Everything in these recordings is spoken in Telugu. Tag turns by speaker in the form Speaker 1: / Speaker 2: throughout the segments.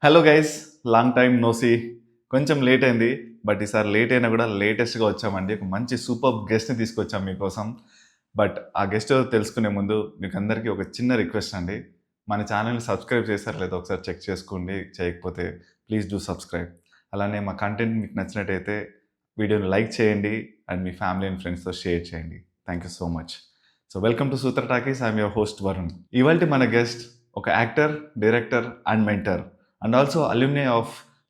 Speaker 1: Hello guys, long time no see. కొంచెం లేట్ అయింది, బట్ ఈసారి లేట్ అయినా కూడా లేటెస్ట్గా వచ్చామండి. ఒక మంచి సూపర్ గెస్ట్ని తీసుకొచ్చాం మీకోసం. బట్ ఆ గెస్ట్ తెలుసుకునే ముందు మీకు అందరికీ ఒక చిన్న రిక్వెస్ట్ అండి. మన ఛానల్ని సబ్స్క్రైబ్ చేశారు లేదో ఒకసారి చెక్ చేసుకోండి. చేయకపోతే ప్లీజ్ డూ సబ్స్క్రైబ్. అలానే మా కంటెంట్ మీకు నచ్చినట్టయితే వీడియోని లైక్ చేయండి అండ్ మీ ఫ్యామిలీ అండ్ ఫ్రెండ్స్తో షేర్ చేయండి. Thank you so much. So welcome to Sutra talkies. I'm your host Varun. ఇవాళ మన గెస్ట్ ఒక actor, director and mentor and also alumni of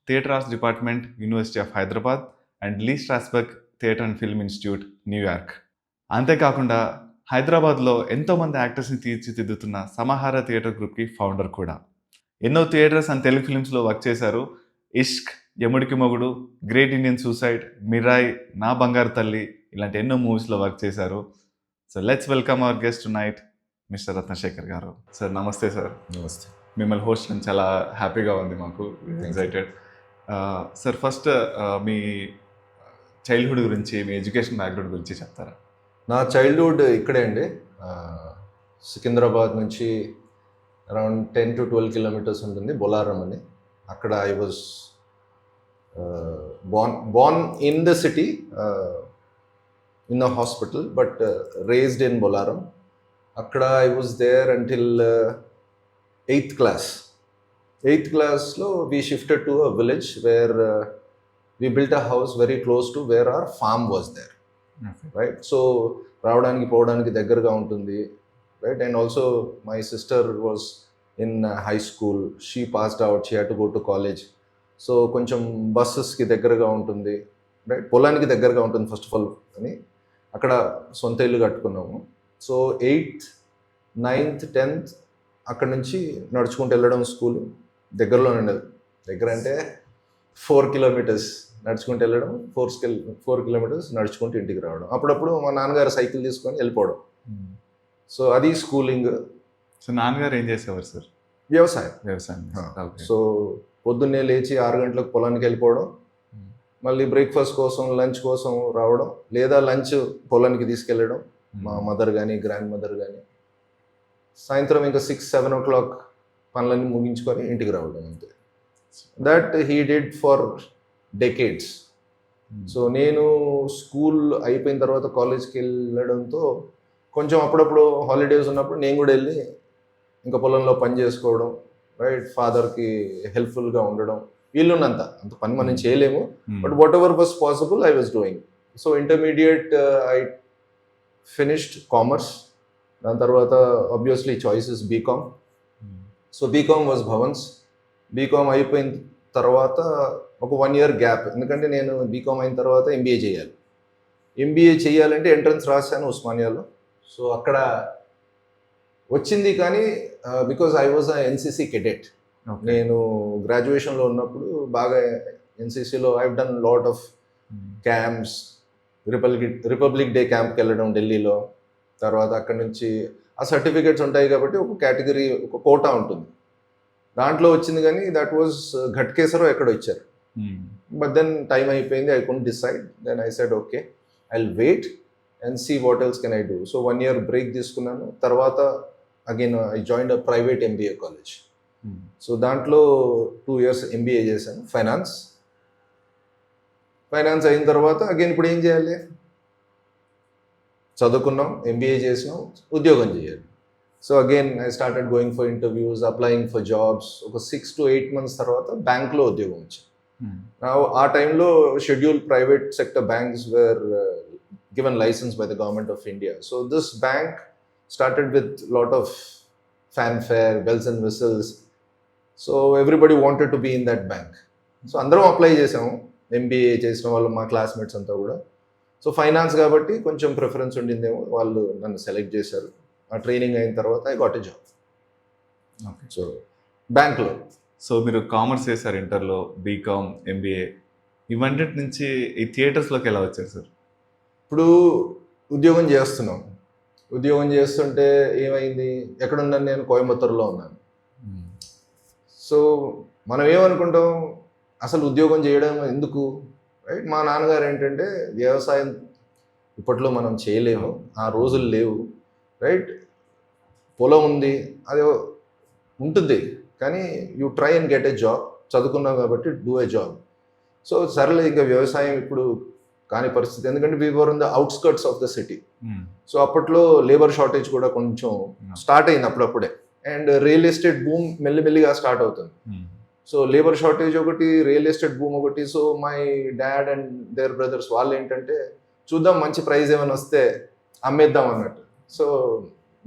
Speaker 1: Theatre Arts Department, University of Hyderabad and Lee Strasberg Theatre and Film Institute, New York. అంతేకాకుండా హైదరాబాద్లో ఎంతోమంది యాక్టర్స్ని తీర్చిదిద్దుతున్న సమాహార థియేటర్ గ్రూప్కి ఫౌండర్ కూడా. ఎన్నో థియేటర్స్ అండ్ తెలుగు ఫిల్మ్స్లో వర్క్ చేశారు. ఇష్క్, యముడికి మొగుడు, గ్రేట్ ఇండియన్ సూసైడ్, మిరాయ్, నా బంగారు తల్లి ఇలాంటి ఎన్నో మూవీస్లో వర్క్ చేశారు. So let's welcome our guest to night, mister Ratnasekhar గారు. సార్ నమస్తే. సార్
Speaker 2: నమస్తే.
Speaker 1: మిమ్మల్ని హోస్ట్ అని చాలా హ్యాపీగా ఉంది, మాకు ఎక్సైటెడ్. సార్ ఫస్ట్ మీ చైల్డ్హుడ్ గురించి, మీ ఎడ్యుకేషన్ బ్యాక్గ్రౌండ్ గురించి చెప్తారా?
Speaker 2: నా చైల్డ్హుడ్ ఇక్కడే అండి. సికింద్రాబాద్ నుంచి అరౌండ్ 10 to 12 కిలోమీటర్స్ ఉంటుంది, బొలారం అని. అక్కడ I was born in the city, in a hospital, but raised in Bolaram. అక్కడ I was there until 8th class. 8th classలో we shifted to a village where we built a house very close to where our farm was there. Right? So రావడానికి పోవడానికి దగ్గరగా ఉంటుంది, right? And also my sister was in high school. She passed out, she had to go to college. So కొంచెం బస్సెస్కి దగ్గరగా ఉంటుంది, రైట్? పొలానికి దగ్గరగా ఉంటుంది ఫస్ట్ ఆఫ్ ఆల్ అని అక్కడ సొంత ఇల్లు కట్టుకున్నాము. సో 8th, 9th, 10th అక్కడ నుంచి నడుచుకుంటూ వెళ్ళడం స్కూల్ దగ్గరలోనే ఉండదు. దగ్గర అంటే 4 kilometers నడుచుకుంటూ వెళ్ళడం, 4 kilometers నడుచుకుంటూ ఇంటికి రావడం. అప్పుడప్పుడు మా నాన్నగారు సైకిల్ తీసుకొని వెళ్ళిపోవడం. సో అది స్కూలింగ్.
Speaker 1: సో నాన్నగారు ఏం చేసేవారు సార్?
Speaker 2: వ్యవసాయం. సో పొద్దున్నే లేచి 6 గంటలకు పొలానికి వెళ్ళిపోవడం, మళ్ళీ బ్రేక్ఫాస్ట్ కోసం, లంచ్ కోసం రావడం, లేదా లంచ్ పొలానికి తీసుకెళ్ళడం, మా మదర్ కానీ గ్రాండ్ మదర్ కానీ. సాయంత్రం ఇంకా 6-7 o'clock పనులన్నీ ముగించుకొని ఇంటికి రావడం, అంతే. That he did for decades. So నేను స్కూల్ అయిపోయిన తర్వాత కాలేజ్కి వెళ్ళడంతో కొంచెం అప్పుడప్పుడు హాలిడేస్ ఉన్నప్పుడు నేను కూడా వెళ్ళి ఇంకా పొలంలో పని చేసుకోవడం, రైట్? ఫాదర్కి హెల్ప్ఫుల్గా ఉండడం. వీళ్ళున్నంత అంత పని మనం చేయలేము, but whatever was possible I was doing. So intermediate I finished commerce. దాని తర్వాత obviously choices BCom. So BCom was Bhavans. BCom అయిపోయిన తర్వాత ఒక 1 year గ్యాప్, ఎందుకంటే నేను బీకామ్ అయిన తర్వాత ఎంబీఏ చేయాలి. ఎంబీఏ చేయాలంటే ఎంట్రన్స్ రాశాను ఉస్మానియాలో. సో అక్కడ వచ్చింది, కానీ because I was a NCC cadet. నేను గ్రాడ్యుయేషన్లో ఉన్నప్పుడు బాగా ఎన్సీసీలో I have done lot of camps. Republic day క్యాంప్కి వెళ్ళడం ఢిల్లీలో. తర్వాత అక్కడ నుంచి ఆ సర్టిఫికేట్స్ ఉంటాయి కాబట్టి ఒక కేటగిరీ, ఒక కోటా ఉంటుంది, దాంట్లో వచ్చింది. కానీ దట్ వాజ్ ఘట్కేసరో ఎక్కడో ఇచ్చారు. బట్ దెన్ టైం అయిపోయింది, I couldn't decide. Then I said okay, I will wait and see what else can I do. So 1 year break తీసుకున్నాను. తర్వాత again I joined a private MBA college. So దాంట్లో 2 years ఎంబీఏ చేశాను, ఫైనాన్స్ అయిన తర్వాత అగైన్ ఇప్పుడు ఏం చేయాలి? చదువుకున్నాం, ఎంబీఏ చేసినాం, ఉద్యోగం చేయాలి. So again I started going for interviews, applying for jobs. ఒక 6 to 8 months తర్వాత బ్యాంక్లో ఉద్యోగం వచ్చింది. ఆ టైంలో schedule private sector banks were given licence by the government of India. So this bank started with lot of fanfare, bells and whistles. So everybody wanted to be in that bank. So అందరం అప్లై చేసాము, ఎంబీఏ చేసిన వాళ్ళు మా క్లాస్మేట్స్ అంతా కూడా. సో ఫైనాన్స్ కాబట్టి కొంచెం ప్రిఫరెన్స్ ఉండిందేమో, వాళ్ళు నన్ను సెలెక్ట్ చేశారు. ఆ ట్రైనింగ్ అయిన తర్వాత I got a job.
Speaker 1: Okay.
Speaker 2: So బ్యాంక్లో.
Speaker 1: సో మీరు కామర్స్ చేశారు, ఇంటర్లో బీకామ్, ఎంబీఏ. ఇవన్నిటి నుంచి ఈ థియేటర్స్లోకి ఎలా వచ్చారు సార్?
Speaker 2: ఇప్పుడు ఉద్యోగం చేస్తుంటే ఏమైంది, ఎక్కడున్నాను నేను? కోయంబత్తూరులో ఉన్నాను. సో మనం ఏమనుకుంటాం, అసలు ఉద్యోగం చేయడం ఎందుకు, రైట్? మా నాన్నగారు ఏంటంటే, వ్యవసాయం ఇప్పట్లో మనం చేయలేము, ఆ రోజులు లేవు, రైట్? పొలం ఉంది, అది ఉంటుంది, కానీ you try and get a job. చదువుకున్నాం కాబట్టి డూ ఏ జాబ్. సో సరేలే ఇంకా వ్యవసాయం ఇప్పుడు కాని పరిస్థితి, ఎందుకంటే we were in the outskirts of the city. So అప్పట్లో లేబర్ షార్టేజ్ కూడా కొంచెం స్టార్ట్ అయింది అప్పుడప్పుడే, అండ్ రియల్ ఎస్టేట్ బూమ్ మెల్లిమెల్లిగా స్టార్ట్ అవుతుంది. సో లేబర్ షార్టేజ్ ఒకటి, రియల్ ఎస్టేట్ బూమ్ ఒకటి. So my dad and their brothers వాళ్ళు ఏంటంటే చూద్దాం మంచి ప్రైస్ ఏమైనా వస్తే అమ్మేద్దాం అన్నట్టు. సో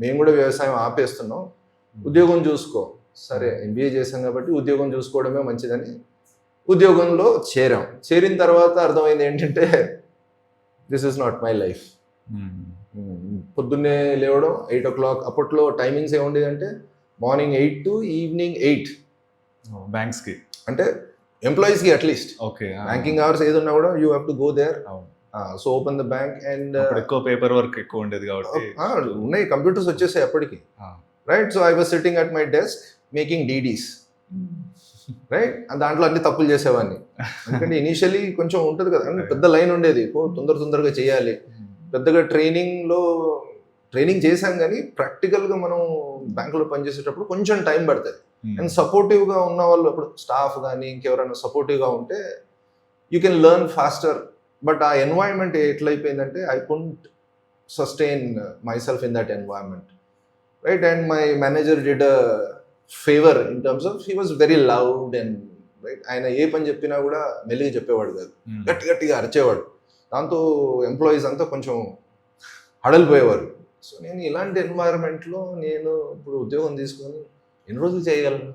Speaker 2: మేము కూడా వ్యవసాయం ఆపేస్తున్నాం, ఉద్యోగం చూసుకో. సరే ఎంబీఏ చేశాం కాబట్టి ఉద్యోగం చూసుకోవడమే మంచిదని ఉద్యోగంలో చేరాం. చేరిన తర్వాత అర్థమైంది ఏంటంటే this is not my life. పొద్దున్నే లేవడం 8 o'clock. అప్పట్లో టైమింగ్స్ ఏముండేదంటే మార్నింగ్ 8 to ఈవినింగ్ 8.
Speaker 1: బ్యాంక్స్కి
Speaker 2: అంటే ఎంప్లాయీస్కి అట్లీస్ట్
Speaker 1: ఓకే.
Speaker 2: బ్యాంకింగ్ అవర్స్ ఏది ఉన్నా కూడా you have to go there. So open the bank and
Speaker 1: ఎక్కువ పేపర్ వర్క్ ఎక్కువ ఉండేది కాబట్టి
Speaker 2: ఉన్నాయి, కంప్యూటర్స్ వచ్చేసాయి అప్పటికి, right. So I was sitting at my desk making DDs, right. దాంట్లో అన్ని తప్పులు చేసేవాడిని, ఎందుకంటే ఇనీషియలీ కొంచెం ఉంటుంది కదా, పెద్ద లైన్ ఉండేది, తొందరగా చేయాలి. పెద్దగా ట్రైనింగ్ చేశాం కానీ ప్రాక్టికల్గా మనం బ్యాంకులో పనిచేసేటప్పుడు కొంచెం టైం పడుతుంది. అండ్ సపోర్టివ్గా ఉన్న వాళ్ళు, ఇప్పుడు స్టాఫ్ కానీ ఇంకెవరైనా సపోర్టివ్గా ఉంటే you can learn faster. But ఆ ఎన్వైరన్మెంట్ ఎట్లయిపోయిందంటే I couldn't sustain myself in that environment, right. And my manager did a favour in terms of he was very loud and right. ఆయన ఏ పని చెప్పినా కూడా మెల్లిగా చెప్పేవాడు కాదు, గట్టిగా అరిచేవాడు. దాంతో ఎంప్లాయీస్ అంతా కొంచెం హడలిపోయేవారు. సో నేను ఇలాంటి ఎన్వైరన్మెంట్లో నేను ఇప్పుడు ఉద్యోగం తీసుకొని ఎన్ని రోజులు చేయగలను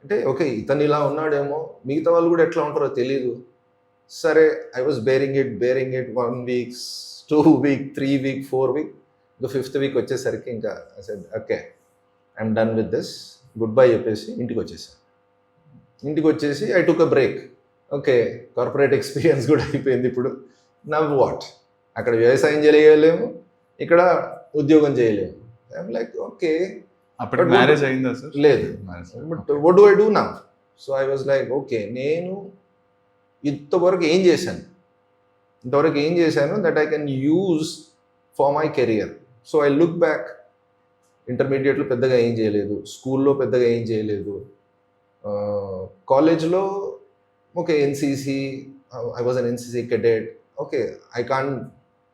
Speaker 2: అంటే, ఓకే ఇతను ఇలా ఉన్నాడేమో, మిగతా వాళ్ళు కూడా ఎట్లా ఉంటారో తెలీదు. సరే I was bearing it 1 week, 2 week, 3 week, 4 week. ఇంకా 5th week వచ్చేసరికి ఇంకా okay I'm done with this, good bye చెప్పేసి ఇంటికి వచ్చేసి I took a break. Okay corporate experience కూడా అయిపోయింది. ఇప్పుడు నవ్ వాట్, అక్కడ వ్యవసాయం చేయలేము, ఇక్కడ ఉద్యోగం చేయలేము. I'm like okay.
Speaker 1: అప్పుడు మ్యారేజ్ అయిందా సార్?
Speaker 2: లేదు. But what do I do now? So I was like okay నేను ఇంతవరకు ఏం చేశాను that I can use for my career. So I look back, ఇంటర్మీడియట్లో పెద్దగా ఏం చేయలేదు, స్కూల్లో పెద్దగా ఏం చేయలేదు, కాలేజ్లో okay NCC, I was an NCC cadet. Okay I can't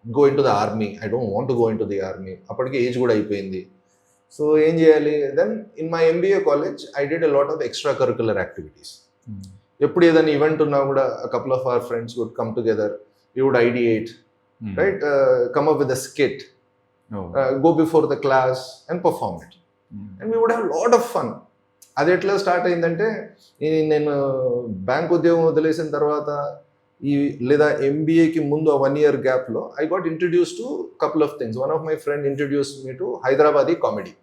Speaker 2: go in to the army, I don't want to go in to the army. అప్పటికి ఏజ్ కూడా అయిపోయింది. సో ఏం చేయాలి? Then in my MBA college I did a lot of extra curricular activities. ఎప్పుడు ఏదైనా ఈవెంట్ ఉన్నా కూడా a couple of our friends would come together, we would ideate, right, come up with a skit, go before the class and perform it, and we would have a lot of fun. అది ఎట్లా స్టార్ట్ అయిందంటే, నేను బ్యాంక్ ఉద్యోగం వదిలేసిన తర్వాత లేదా ఎంబీఏకి ముందు ఆ 1 year గ్యాప్లో I got introduce to couple of things. One of my friend introduce me to Hyderabadi comedy.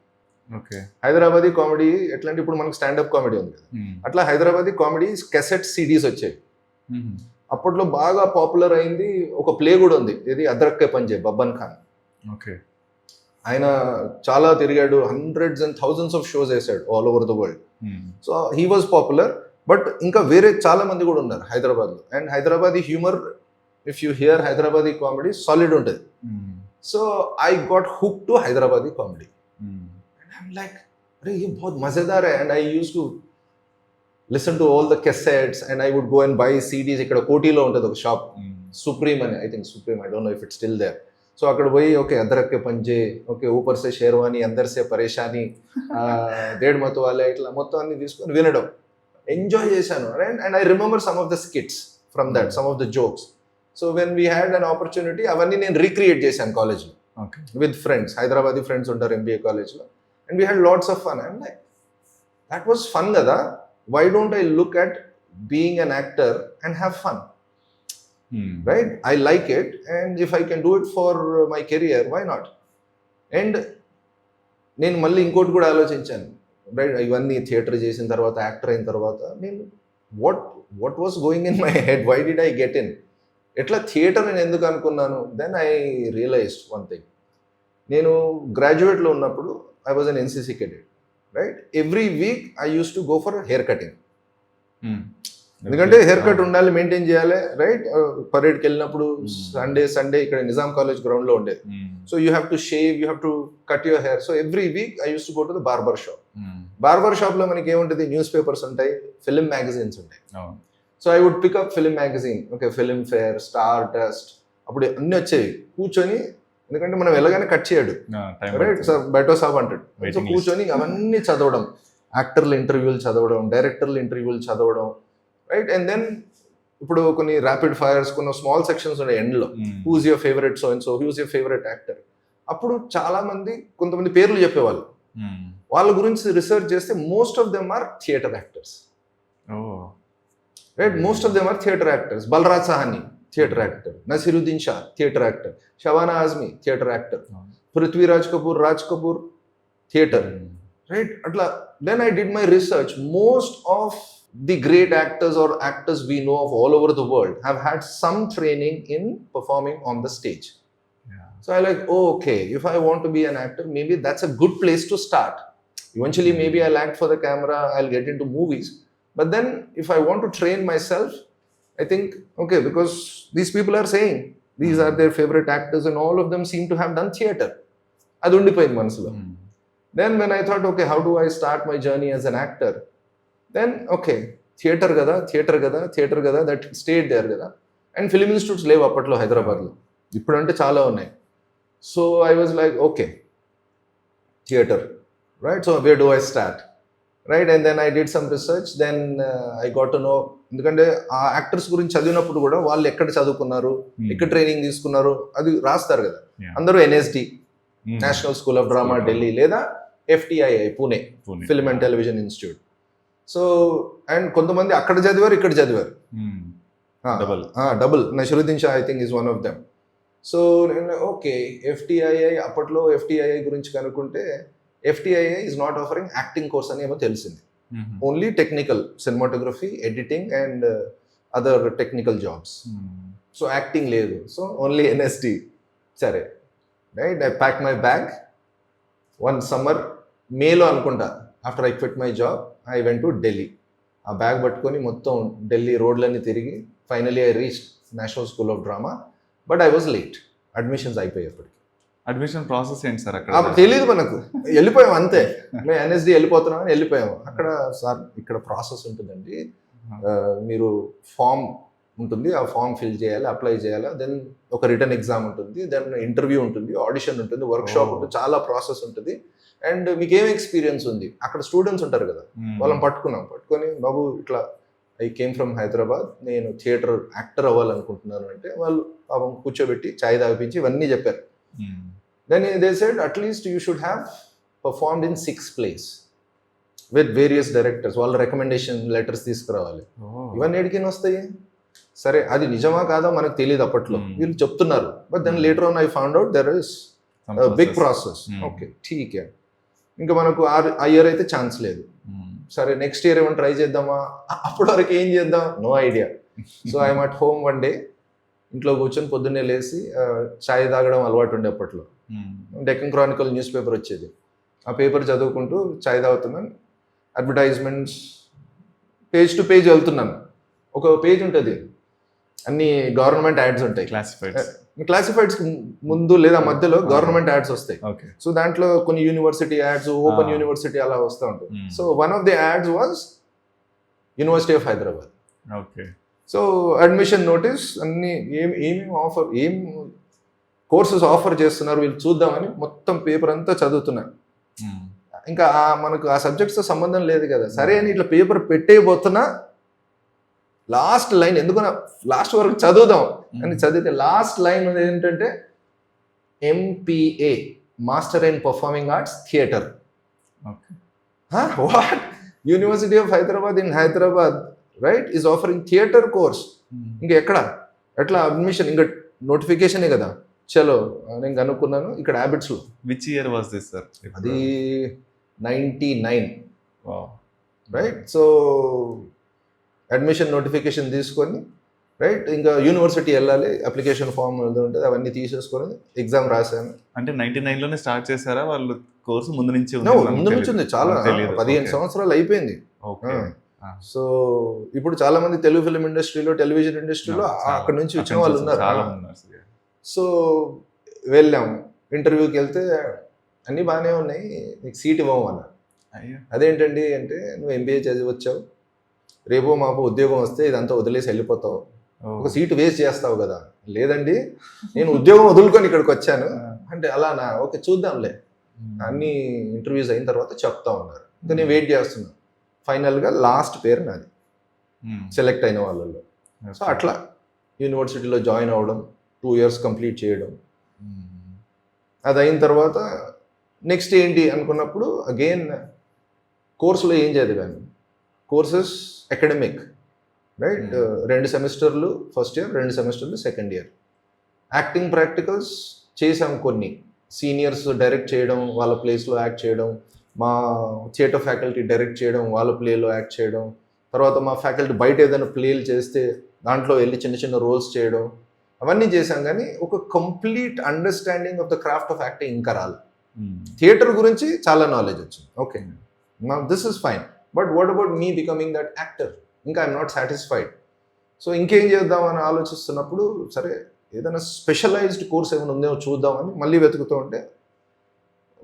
Speaker 2: Hyderabadi comedy ఎట్లా అంటే ఇప్పుడు మనకు స్టాండప్ కామెడీ ఉంది కదా, అట్లా హైదరాబాదీ కామెడీ కెసెట్ సిడీస్ వచ్చాయి. అప్పట్లో బాగా పాపులర్ అయింది ఒక ప్లే కూడా ఉంది, ఇది అద్రక్కే పంజే, బబ్బన్ ఖాన్. ఆయన చాలా తిరిగాడు, hundreds and thousands of shows వేసాడు all over the world. So he was popular. But ఇంకా వేరే చాలా మంది కూడా ఉన్నారు హైదరాబాద్లో. And Hyderabadi humour, if you hear Hyderabadi comedy solid ఉంటుంది. So I got hook to Hyderabadi comedy. I'm like, अरे ये बहुत मजेदार है. And I used to listen to all the cassettes and I would go and buy CDs. ఇక్కడ కోటిలో ఉంటుంది ఒక షాప్, సుప్రీమ్ అని, I think Supreme, I don't know if it's still there. So అక్కడ పోయి ఓకే అదరక్కే పంజే, ఓకే ఊపర్ సే షేర్వానీ, అందర్ సే పరేషానీ, దేడ్ మత్ వాలే, ఇట్లా మొత్తం అన్ని తీసుకొని వినడం ఎంజాయ్ చేశాను. And I remember some of the skits from that, some of the jokes. So when we had an opportunity అవన్నీ నేను రీక్రియేట్ చేశాను కాలేజ్లో విత్ ఫ్రెండ్స్. హైదరాబాదీ ఫ్రెండ్స్ ఉంటారు ఎంబీఏ కాలేజ్లో. And we had lots of fun. I'm like, that was fun kada. Why don't I look at being an actor and have fun? Right? I like it, and if I can do it for my career, why not? And నేను మళ్ళీ ఇంకోటి కూడా ఆలోచించాను, రైట్. ఇవన్నీ థియేటర్ చేసిన తర్వాత, యాక్టర్ అయిన తర్వాత నేను what was going in my head, why did I get in, ఎట్లా థియేటర్ నేను ఎందుకు అనుకున్నాను. Then I realised one thing. నేను గ్రాడ్యుయేట్లో ఉన్నప్పుడు I was an NCC cadet, right? Every week I used to go for a hair cutting. ఎందుకంటే హెయిర్ కట్ ఉండాలి, మెయింటైన్ చేయాలి, రైట్. పరేడ్కి వెళ్ళినప్పుడు సండే ఇక్కడ నిజాం కాలేజ్ గ్రౌండ్లో ఉండేది. So you have to shave, you have to cut your hair. So every week I use to go to the barber shop. Barber షాప్లో మనకి ఏముంటుంది, న్యూస్ పేపర్స్ ఉంటాయి, ఫిలిం మ్యాగజైన్స్ ఉంటాయి.
Speaker 1: అవును.
Speaker 2: So I would pick up film magazine, okay, Filmfare, Stardust, అప్పుడు అన్నీ వచ్చేవి. కూర్చొని, ఎందుకంటే మనం వెళ్ళగానే కట్ చేయడు, రైట్ సార్ బయటో సాబ్ అంటాడు. సో కూర్చొని అవన్నీ చదవడం, యాక్టర్ల ఇంటర్వ్యూలు చదవడం, డైరెక్టర్ల ఇంటర్వ్యూలు చదవడం, రైట్. అండ్ దెన్ ఇప్పుడు కొన్ని ర్యాపిడ్ ఫైర్స్, కొన్ని స్మాల్ సెక్షన్స్ ఉన్నాయి ఎండ్లో, who's your favourite so and so, who's your favourite actor. అప్పుడు చాలా మంది, కొంతమంది పేర్లు చెప్పేవాళ్ళు. వాళ్ళ గురించి రీసెర్చ్ చేస్తే most of them are theatre actors, right. Most of them are theatre actors. Balraj Sahni theatre actor, Naseeruddin Shah theatre actor, Shabana Azmi theatre actor, Prithviraj Kapoor, Raj Kapoor theatre, right. అట్లా then I did my research. Most of the great actors or actors we know of all over the world have had some training in performing on the stage. So I like, oh, okay, if I want to be an actor, maybe that's a good place to start. Eventually maybe I'll act for the camera, I'll get into movies, but then if I want to train myself, I think, okay, because these people are saying these are their favorite actors and all of them seem to have done theater. Adu undipoyindi manasulo. Then when I thought, okay, how do I start my journey as an actor? Then, okay, theatre కదా, దట్ స్టేట్ దేర్ కదా. అండ్ ఫిలిం ఇన్స్టిట్యూట్స్ లేవు అప్పట్లో హైదరాబాద్లో, ఇప్పుడంటే చాలా ఉన్నాయి. So I was like, okay, theatre, right. So where do I start, right. And then I did some research. Then I got to know, ఎందుకంటే ఆ యాక్టర్స్ గురించి చదివినప్పుడు కూడా వాళ్ళు ఎక్కడ చదువుకున్నారు, ఎక్కడ ట్రైనింగ్ తీసుకున్నారు, అది రాస్తారు కదా. అందరూ NSD, national school of drama Delhi, లేదా FTII Pune, film and television institute. So and కొంతమంది అక్కడ చదివారు, ఇక్కడ చదివారు, double. Naseeruddin Shah I think is one of them. So నేను ఓకే, FTII, అప్పట్లో FTII గురించి కనుక్కుంటే FTII is not offering acting course అని ఏమో తెలిసింది. Only technical, cinematography, editing and other technical jobs. So acting లేదు, సో ఓన్లీ NSD. సరే, right. I pack my bag one summer మేలో అనుకుంటా. After I quit my job I went to Delhi. ఆ బ్యాగ్ పట్టుకొని మొత్తం ఢిల్లీ రోడ్లన్నీ తిరిగి finally I reach national school of drama. But I was late, admissions అయిపోయేప్పటికి.
Speaker 1: అడ్మిషన్ ప్రాసెస్ ఏంటి సార్ అక్కడ?
Speaker 2: తెలియదు మనకు, వెళ్ళిపోయాం అంతే. మేము NSD వెళ్ళిపోతున్నామని వెళ్ళిపోయాము. అక్కడ సార్ ఇక్కడ ప్రాసెస్ ఉంటుందండి, మీరు ఫామ్ ఉంటుంది, ఆ ఫామ్ ఫిల్ చేయాలి, అప్లై చేయాలి, దెన్ ఒక రిటర్న్ ఎగ్జామ్ ఉంటుంది, దెన్ ఇంటర్వ్యూ ఉంటుంది, ఆడిషన్ ఉంటుంది, వర్క్ షాప్ ఉంటుంది, చాలా ప్రాసెస్ ఉంటుంది. అండ్ మీకు ఏం ఎక్స్పీరియన్స్ ఉంది, అక్కడ స్టూడెంట్స్ ఉంటారు కదా, వాళ్ళని పట్టుకొని, బాబు ఇట్లా ఐ కేమ్ ఫ్రమ్ హైదరాబాద్, నేను థియేటర్ యాక్టర్ అవ్వాలనుకుంటున్నాను అంటే వాళ్ళు పాపం కూర్చోబెట్టి ఛాయ్ తాగిపించి ఇవన్నీ చెప్పారు. Then they said at least you should have performed in 6 plays with various directors. వాళ్ళ రికమెండేషన్ లెటర్స్ తీసుకురావాలి. ఇవన్నీ ఎడికిన వస్తాయి. సరే, అది నిజమా కాదా మనకు తెలియదు అప్పట్లో, వీళ్ళు చెప్తున్నారు. But then later on I found out there is big process. Okay, ఠీకే. ఇంకా మనకు ఆ ఇయర్ అయితే ఛాన్స్ లేదు. సరే, నెక్స్ట్ ఇయర్ ఏమైనా ట్రై చేద్దామా, అప్పటి వరకు ఏం చేద్దాం, no idea. So I'm at home one day, ఇంట్లో కూర్చొని పొద్దున్నే లేచి చాయ్ తాగడం అలవాటు ఉండే అప్పట్లో. డెక్కన్ క్రానికల్ న్యూస్ పేపర్ వచ్చేది, ఆ పేపర్ చదువుకుంటూ చాయ్ తాగుతున్నాను. అడ్వర్టైజ్మెంట్స్ పేజ్ టు పేజ్ వెళ్తున్నాను. ఒక పేజ్ ఉంటుంది, అన్ని గవర్నమెంట్ యాడ్స్ ఉంటాయి. క్లాసిఫైడ్స్ ముందు లేదా మధ్యలో గవర్నమెంట్ యాడ్స్ వస్తాయి. సో దాంట్లో కొన్ని యూనివర్సిటీ యాడ్స్, ఓపెన్ యూనివర్సిటీ అలా వస్తూ ఉంటాయి. So one of the ads was university of Hyderabad. So admission notice అన్ని ఏమేమి ఆఫర్, ఏం కోర్సెస్ ఆఫర్ చేస్తున్నారు వీళ్ళు చూద్దామని మొత్తం పేపర్ అంతా చదువుతున్నాను. ఇంకా మనకు ఆ సబ్జెక్ట్స్తో సంబంధం లేదు కదా. సరే అని ఇట్లా పేపర్ పెట్టేయబోతున్నా, లాస్ట్ లైన్ ఎందుకు లాస్ట్ వరకు చదువుదాం అని చదివితే లాస్ట్ లైన్ ఏంటంటే MPA, master in performing arts theatre. What? University of Hyderabad in Hyderabad, right, is offering theatre course. ఇంకా ఎట్లా అడ్మిషన్, ఇంకా నోటిఫికేషనే కదా. చలో నేను కనుక్కున్నాను ఇక్కడ హ్యాబిట్స్లో.
Speaker 1: Which year was this sir?
Speaker 2: అది 99, రైట్. సో అడ్మిషన్ నోటిఫికేషన్ తీసుకొని, రైట్, ఇంకా యూనివర్సిటీ వెళ్ళాలి, అప్లికేషన్ ఫామ్ ఉంటుంది, అవన్నీ తీసేసుకొని ఎగ్జామ్ రాశాను.
Speaker 1: అంటే 99లోనే స్టార్ట్ చేశారా వాళ్ళు కోర్సు? ముందు నుంచి
Speaker 2: ఉంది, చాలా 15 సంవత్సరాలు అయిపోయింది. సో ఇప్పుడు చాలా మంది తెలుగు ఫిల్మ్ ఇండస్ట్రీలో, టెలివిజన్ ఇండస్ట్రీలో అక్కడ నుంచి వచ్చిన వాళ్ళు ఉన్నారు. సో వెళ్ళాము, ఇంటర్వ్యూకి వెళ్తే అన్నీ బాగానే ఉన్నాయి, నీకు సీట్ ఇవ్వము అన్నారు.
Speaker 1: అయ్యో.
Speaker 2: అదేంటండి అంటే, నువ్వు ఎంబీఏ చదివి వచ్చావు, రేపో మాపో ఉద్యోగం వస్తే ఇదంతా వదిలేసి వెళ్ళిపోతావు, ఒక సీటు వేస్ట్ చేస్తావు కదా. లేదండి, నేను ఉద్యోగం వదులుకొని ఇక్కడికి వచ్చాను అంటే, అలానా, ఓకే చూద్దాంలే, అన్ని ఇంటర్వ్యూస్ అయిన తర్వాత చెప్తా ఉన్నారు. ఇంకా నేను వెయిట్ చేస్తున్నాను. ఫైనల్గా లాస్ట్ పేరు నాది సెలెక్ట్ అయిన వాళ్ళల్లో. సో అట్లా యూనివర్సిటీలో జాయిన్ అవ్వడం, 2 years కంప్లీట్ చేయడం. అది అయిన తర్వాత నెక్స్ట్ ఏంటి అనుకున్నప్పుడు అగైన్ కోర్సులో ఏం చదివాను, కోర్సెస్ అకాడమిక్, రైట్. 2 సెమిస్టర్లు ఫస్ట్ ఇయర్, 2 సెమిస్టర్లు సెకండ్ ఇయర్. యాక్టింగ్ ప్రాక్టికల్స్ చేసాం కొన్ని, సీనియర్స్ డైరెక్ట్ చేయడం, వాళ్ళ ప్లేస్లో యాక్ట్ చేయడం, మా థియేటర్ ఫ్యాకల్టీ డైరెక్ట్ చేయడం, వాళ్ళ ప్లేలో యాక్ట్ చేయడం, తర్వాత మా ఫ్యాకల్టీ బయట ఏదైనా ప్లేలు చేస్తే దాంట్లో వెళ్ళి చిన్న చిన్న రోల్స్ చేయడం, అవన్నీ చేశాం. కానీ ఒక complete understanding of the craft of acting ఇంకా రాలి. థియేటర్ గురించి చాలా నాలెడ్జ్ వచ్చింది, ఓకే, నా this is fine, but what about me becoming that actor, ఇంకా ఐఎమ్ నాట్ సాటిస్ఫైడ్. సో ఇంకేం చేద్దామని ఆలోచిస్తున్నప్పుడు, సరే ఏదైనా స్పెషలైజ్డ్ కోర్స్ ఏమైనా ఉందేమో చూద్దామని మళ్ళీ వెతుకుతూ ఉంటే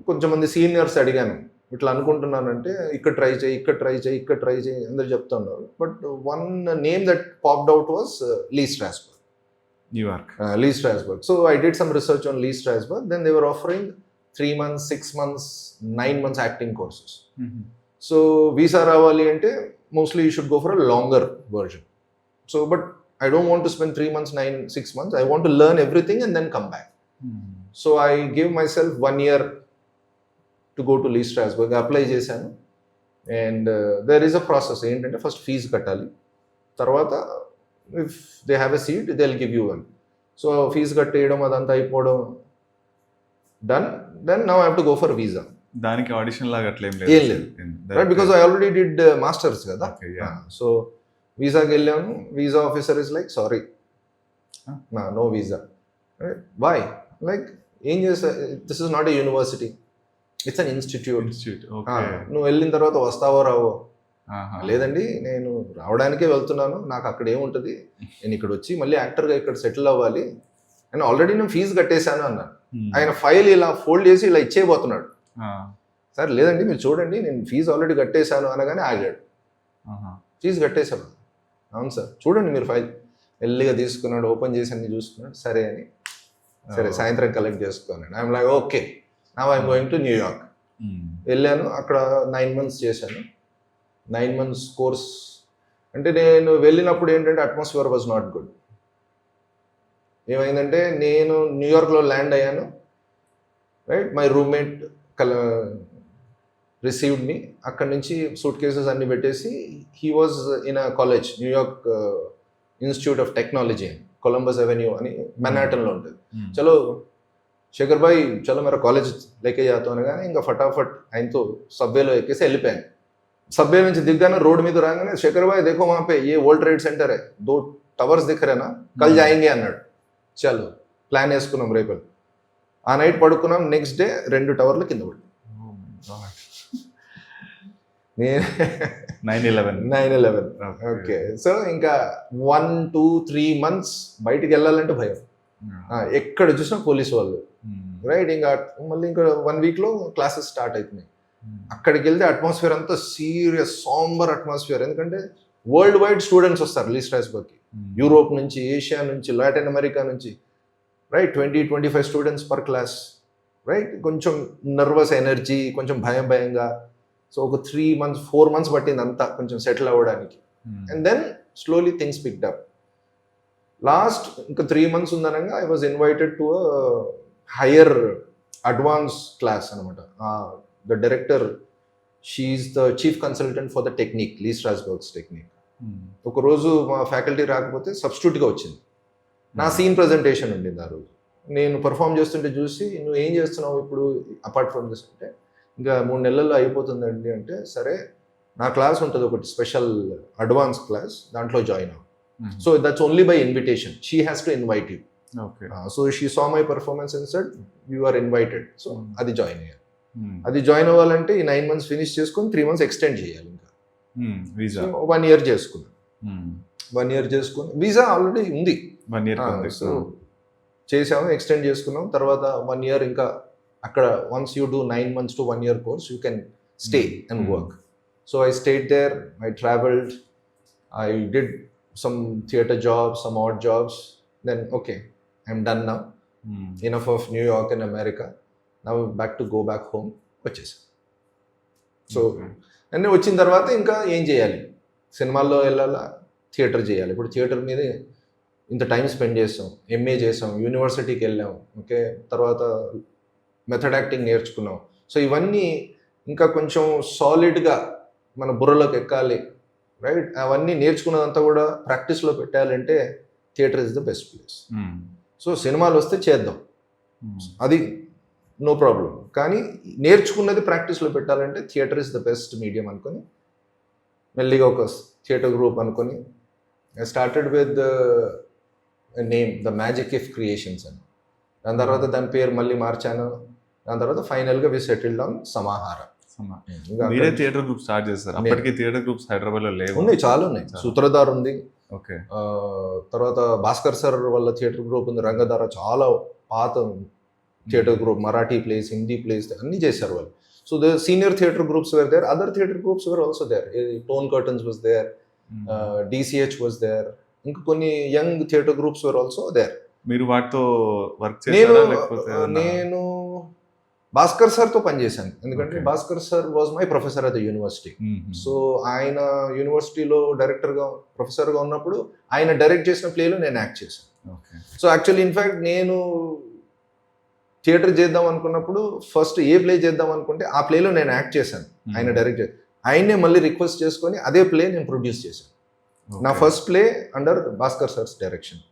Speaker 2: కొంచెం మంది సీనియర్స్ అడిగాను, ఇట్లా అనుకుంటున్నానంటే ఇక్కడ ట్రై చేయి, ఇక్కడ ట్రై చేయి, ఇక్కడ ట్రై చేయి అందరు చెప్తున్నారు. But one name that popped out was Lee Strasberg.
Speaker 1: New York.
Speaker 2: Lee Strasberg. So I did some research on Lee Strasberg. Then they were offering 3 months, 6 months, 9 months acting courses. So visa రావాలి అంటే mostly you should go for a longer version. So but I don't want to spend 3 months, 6 months. I want to learn everything and then come back. So I gave myself 1 year to go to Lee Strasberg. Apply చేశాను. And there is a process. ఏంటంటే ఫస్ట్ ఫీజు కట్టాలి, తర్వాత if they have a seat they'll give you one. So fees కట్టేయడం అదంతా అయిపోవడం done, then now I have to go for visa.
Speaker 1: దానికి ఆడిషన్ లాగా అట్లా
Speaker 2: ఏం లేదు, right, because I already did masters కదా. So వీసాకి వెళ్ళాను, visa officer is like sorry no visa. Why, like ఏం చేస్తా, this is not a university, it's an institute. నువ్వు వెళ్ళిన తర్వాత వస్తావో రావో. లేదండి, నేను రావడానికే వెళ్తున్నాను, నాకు అక్కడ ఏముంటుంది, నేను ఇక్కడ వచ్చి మళ్ళీ యాక్టర్గా ఇక్కడ సెటిల్ అవ్వాలి, నేను ఆల్రెడీ నేను ఫీజు కట్టేశాను అన్నాను. ఆయన ఫైల్ ఇలా ఫోల్డ్ చేసి ఇలా ఇచ్చేయబోతున్నాడు. సార్ లేదండి మీరు చూడండి, నేను ఫీజు ఆల్రెడీ కట్టేశాను అనగానే ఆగాడు. ఫీజు కట్టేశాను, అవును సార్ చూడండి మీరు ఫైల్. ఎల్లిగా తీసుకున్నాడు, ఓపెన్ చేసి అన్ని చూసుకున్నాడు, సరే అని, సరే సాయంత్రం కలెక్ట్ చేసుకున్నాడు. I'm like okay, now I'm going to New York. వెళ్ళాను, అక్కడ 9 months చేశాను. 9 months కోర్స్. అంటే నేను వెళ్ళినప్పుడు ఏంటంటే అట్మాస్ఫియర్ వాజ్ నాట్ గుడ్. ఏమైందంటే నేను న్యూయార్క్లో ల్యాండ్ అయ్యాను, రైట్. మై రూమ్మేట్ రిసీవ్డ్ మీ. అక్కడి నుంచి సూట్ కేసెస్ అన్ని పెట్టేసి, he was in a college, New York institute of technology అని, కొలంబస్ అవెన్యూ అని మెన్హాటన్లో ఉంటుంది. చలో శేఖర్ భాయ్ చలో మేరా కాలేజ్ లేకే జాతా అనగానే ఇంకా ఫటాఫట్ ఆయనతో సబ్వేలో ఎక్కేసి వెళ్ళిపోయాను. సబ్వే నుంచి దిగ్గానే రోడ్ మీద రాగానే శేఖర్ భాయ్ దేఖో వहाँ पे ये वर्ल्ड ट्रेड सेंटर है, 2 towers दिख रहे ना, कल जाएंगे అన్నాడు. చలో ప్లాన్ వేసుకున్నాం, రేపు ఆ నైట్ పడుకున్నాం. నెక్స్ట్ డే 2 టవర్లు కింద పడి. నేను 9/11 ఓకే. సో ఇంకా 1, 2, 3 months బయటికి వెళ్ళాలంటే భయం, ఎక్కడ చూసినా పోలీసు వాళ్ళు, రైట్. ఇంకా మళ్ళీ ఇంకా 1 weekలో క్లాసెస్ స్టార్ట్ అవుతున్నాయి. అక్కడికి వెళ్తే అట్మాస్ఫియర్ అంతా సీరియస్ సాంబర్ అట్మాస్ఫియర్, ఎందుకంటే వరల్డ్ వైడ్ స్టూడెంట్స్ వస్తారు లీ స్ట్రాస్బర్గ్కి, యూరోప్ నుంచి, ఏషియా నుంచి, లాటిన్ అమెరికా నుంచి, right. 20-25 students per class, right. కొంచెం నర్వస్ ఎనర్జీ, కొంచెం భయంగా. సో ఒక 3 months 4 months పట్టింది అంతా కొంచెం సెటిల్ అవ్వడానికి. And then slowly things picked up. Last ఇంకా 3 months ఉందనగా I was invited to higher advance class అనమాట. The director, she is the chief consultant for the technique, Lee Strasberg's technique. ఒక రోజు మా ఫ్యాకల్టీ రాకపోతే సబ్స్టిట్యూట్గా వచ్చింది. నా సీన్ ప్రజెంటేషన్ ఉండింది ఆ రోజు. నేను పర్ఫామ్ చేస్తుంటే చూసి, నువ్వు ఏం చేస్తున్నావు ఇప్పుడు అపార్ట్ ఫ్రమ్ దిస్ అంటే, ఇంకా 3 నెలల్లో అయిపోతుందండి అంటే, సరే నా క్లాస్ ఉంటుంది ఒకటి స్పెషల్ అడ్వాన్స్ క్లాస్, దాంట్లో జాయిన్ అవ్వు. So that's only by invitation, she has to invite you. So she saw my performance and said you are invited. So అది జాయిన్ అయ్యాను. అది జాయిన్ అవ్వాలంటే ఈ 9 months ఫినిష్ చేసుకొని 3 months ఎక్స్టెండ్ చేయాలి. ఇంకా 1 year చేసుకున్నాను. 1 year చేసుకుని వీసా ఆల్రెడీ ఉంది,
Speaker 1: 1 year.
Speaker 2: సో చేసాము, ఎక్స్టెండ్ చేసుకున్నాం. తర్వాత 1 year ఇంకా అక్కడ once you do 9 months to 1 year course, you can stay and work. So I stayed there, I traveled, I did some theater jobs, some odd jobs. Then okay, I'm done now. Enough of New York and America. Now back to go back home. వచ్చేసి సో అన్నీ వచ్చిన తర్వాత ఇంకా ఏం చేయాలి, సినిమాల్లో వెళ్ళాలా, థియేటర్ చేయాలి. ఇప్పుడు థియేటర్ మీద ఇంత టైం స్పెండ్ చేసాం, ఎంఏ చేసాం, యూనివర్సిటీకి వెళ్ళాం, ఓకే, తర్వాత మెథడ్ యాక్టింగ్ నేర్చుకున్నాం. సో ఇవన్నీ ఇంకా కొంచెం సాలిడ్గా మన బుర్రలోకి ఎక్కాలి, రైట్? అవన్నీ నేర్చుకున్నదంతా కూడా ప్రాక్టీస్లో పెట్టాలంటే theatre is the best place. So సినిమాలు వస్తే చేద్దాం, అది నో ప్రాబ్లం. కానీ నేర్చుకున్నది ప్రాక్టీస్లో పెట్టాలంటే theatre is the best medium అనుకొని మెల్లిగా ఒక థియేటర్ గ్రూప్ అనుకొని I started with name the magic if creations అని. దాని తర్వాత దాని పేరు మళ్ళీ మార్చాను. దాని తర్వాత ఫైనల్గా వి సెటిల్డ్ ఆన్ సమాహార.
Speaker 1: మీరే థియేటర్ గ్రూప్ స్టార్ట్ చేస్తారు? అప్పటికి థియేటర్ గ్రూప్స్ హైదరాబాద్లో లేవు?
Speaker 2: ఉన్నాయి, చాలా ఉన్నాయి. సూత్రధార్ ఉంది,
Speaker 1: ఓకే,
Speaker 2: తర్వాత భాస్కర్ సార్ వాళ్ళ థియేటర్ గ్రూప్ ఉంది, రంగధార, చాలా పాత theatre group, Marathi plays, Hindi plays, అన్నీ చేశారు వాళ్ళు. So the senior theatre groups were there, other theatre groups were also there. Torn Curtains was there, DCH was there, ఇంకా కొన్ని young theatre groups were also there.
Speaker 1: మీరు వాటితో వర్క్ చేశారా లేకపోతే?
Speaker 2: నేను భాస్కర్ సార్తో పనిచేశాను, ఎందుకంటే Bhaskar sir was my professor at the university. So ఆయన యూనివర్సిటీలో డైరెక్టర్గా, ప్రొఫెసర్గా ఉన్నప్పుడు ఆయన డైరెక్ట్ చేసిన ప్లేలో నేను యాక్ట్ చేశాను. సో యాక్చువల్లీ ఇన్ఫ్యాక్ట్ నేను థియేటర్ చేద్దాం అనుకున్నప్పుడు ఫస్ట్ ఏ ప్లే చేద్దాం అనుకుంటే ఆ ప్లేలో నేను యాక్ట్ చేశాను. ఆయన డైరెక్ట్ చేశాను, ఆయన్నే మళ్ళీ రిక్వెస్ట్ చేసుకొని అదే ప్లే నేను ప్రొడ్యూస్ చేశాను. నా first play under Bhaskar sir's direction,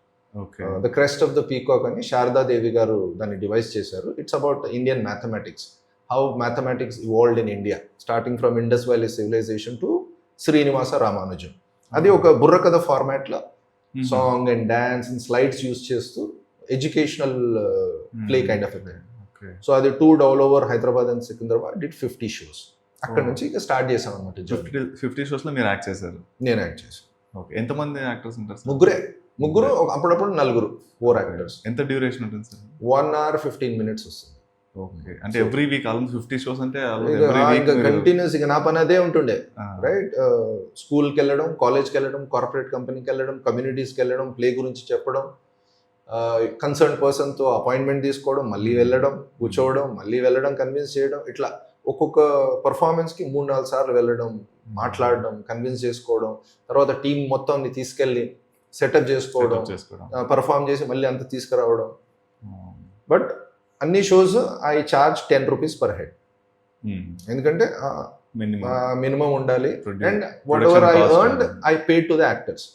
Speaker 2: the crest of the peacock అని శారదాదేవి గారు దాన్ని డివైస్ చేశారు. It's about Indian mathematics, how mathematics evolved in India starting from Indus valley civilisation to Srinivasa Ramanujan. అది ఒక బుర్రకథ ఫార్మాట్లో song and dance and slides use చేస్తూ educational play kind of a. So అది toured all over Hyderabad and Secunderabad, did 50 shows. అక్కడ నుంచి ఇక స్టార్ట్ చేశాం అనమాట.
Speaker 1: 50 shows లో మీరు యాక్ట్ చేశారు?
Speaker 2: నేను యాక్ట్ చేశాను.
Speaker 1: ఓకే, ఎంతమంది యాక్టర్స్ ఉంటారు?
Speaker 2: ముగ్గురు, అప్పుడప్పుడు 4, 4 యాక్టర్స్.
Speaker 1: ఎంత డ్యూరేషన్ ఉంటుంది సార్?
Speaker 2: 1 hour 15 minutes వస్తుంది.
Speaker 1: ఓకే, అంటే ఎవ్రీ వీక్ ఆల్మోస్ట్ 50 shows అంటే
Speaker 2: కంటిన్యూస్ ఇక నా పని అదే ఉంటుండే, రైట్? స్కూల్కి వెళ్ళడం, కాలేజ్కి వెళ్ళడం, కార్పొరేట్ కంపెనీకి వెళ్ళడం, కమ్యూనిటీస్కి వెళ్ళడం, ప్లే గురించి చెప్పడం, కన్సర్న్ పర్సన్తో అపాయింట్మెంట్ తీసుకోవడం, మళ్ళీ వెళ్ళడం, కూర్చోవడం, మళ్ళీ వెళ్ళడం, కన్విన్స్ చేయడం, ఇట్లా ఒక్కొక్క పర్ఫార్మెన్స్కి 3-4 సార్లు వెళ్ళడం, మాట్లాడడం, కన్విన్స్ చేసుకోవడం, తర్వాత టీం మొత్తాన్ని తీసుకెళ్ళి సెటప్ చేసుకోవడం, పర్ఫామ్ చేసి మళ్ళీ అంత తీసుకురావడం. బట్ అన్ని shows I charge 10 rupees per head, ఎందుకంటే మినిమం ఉండాలి. And what ever I earned I paid to the actors.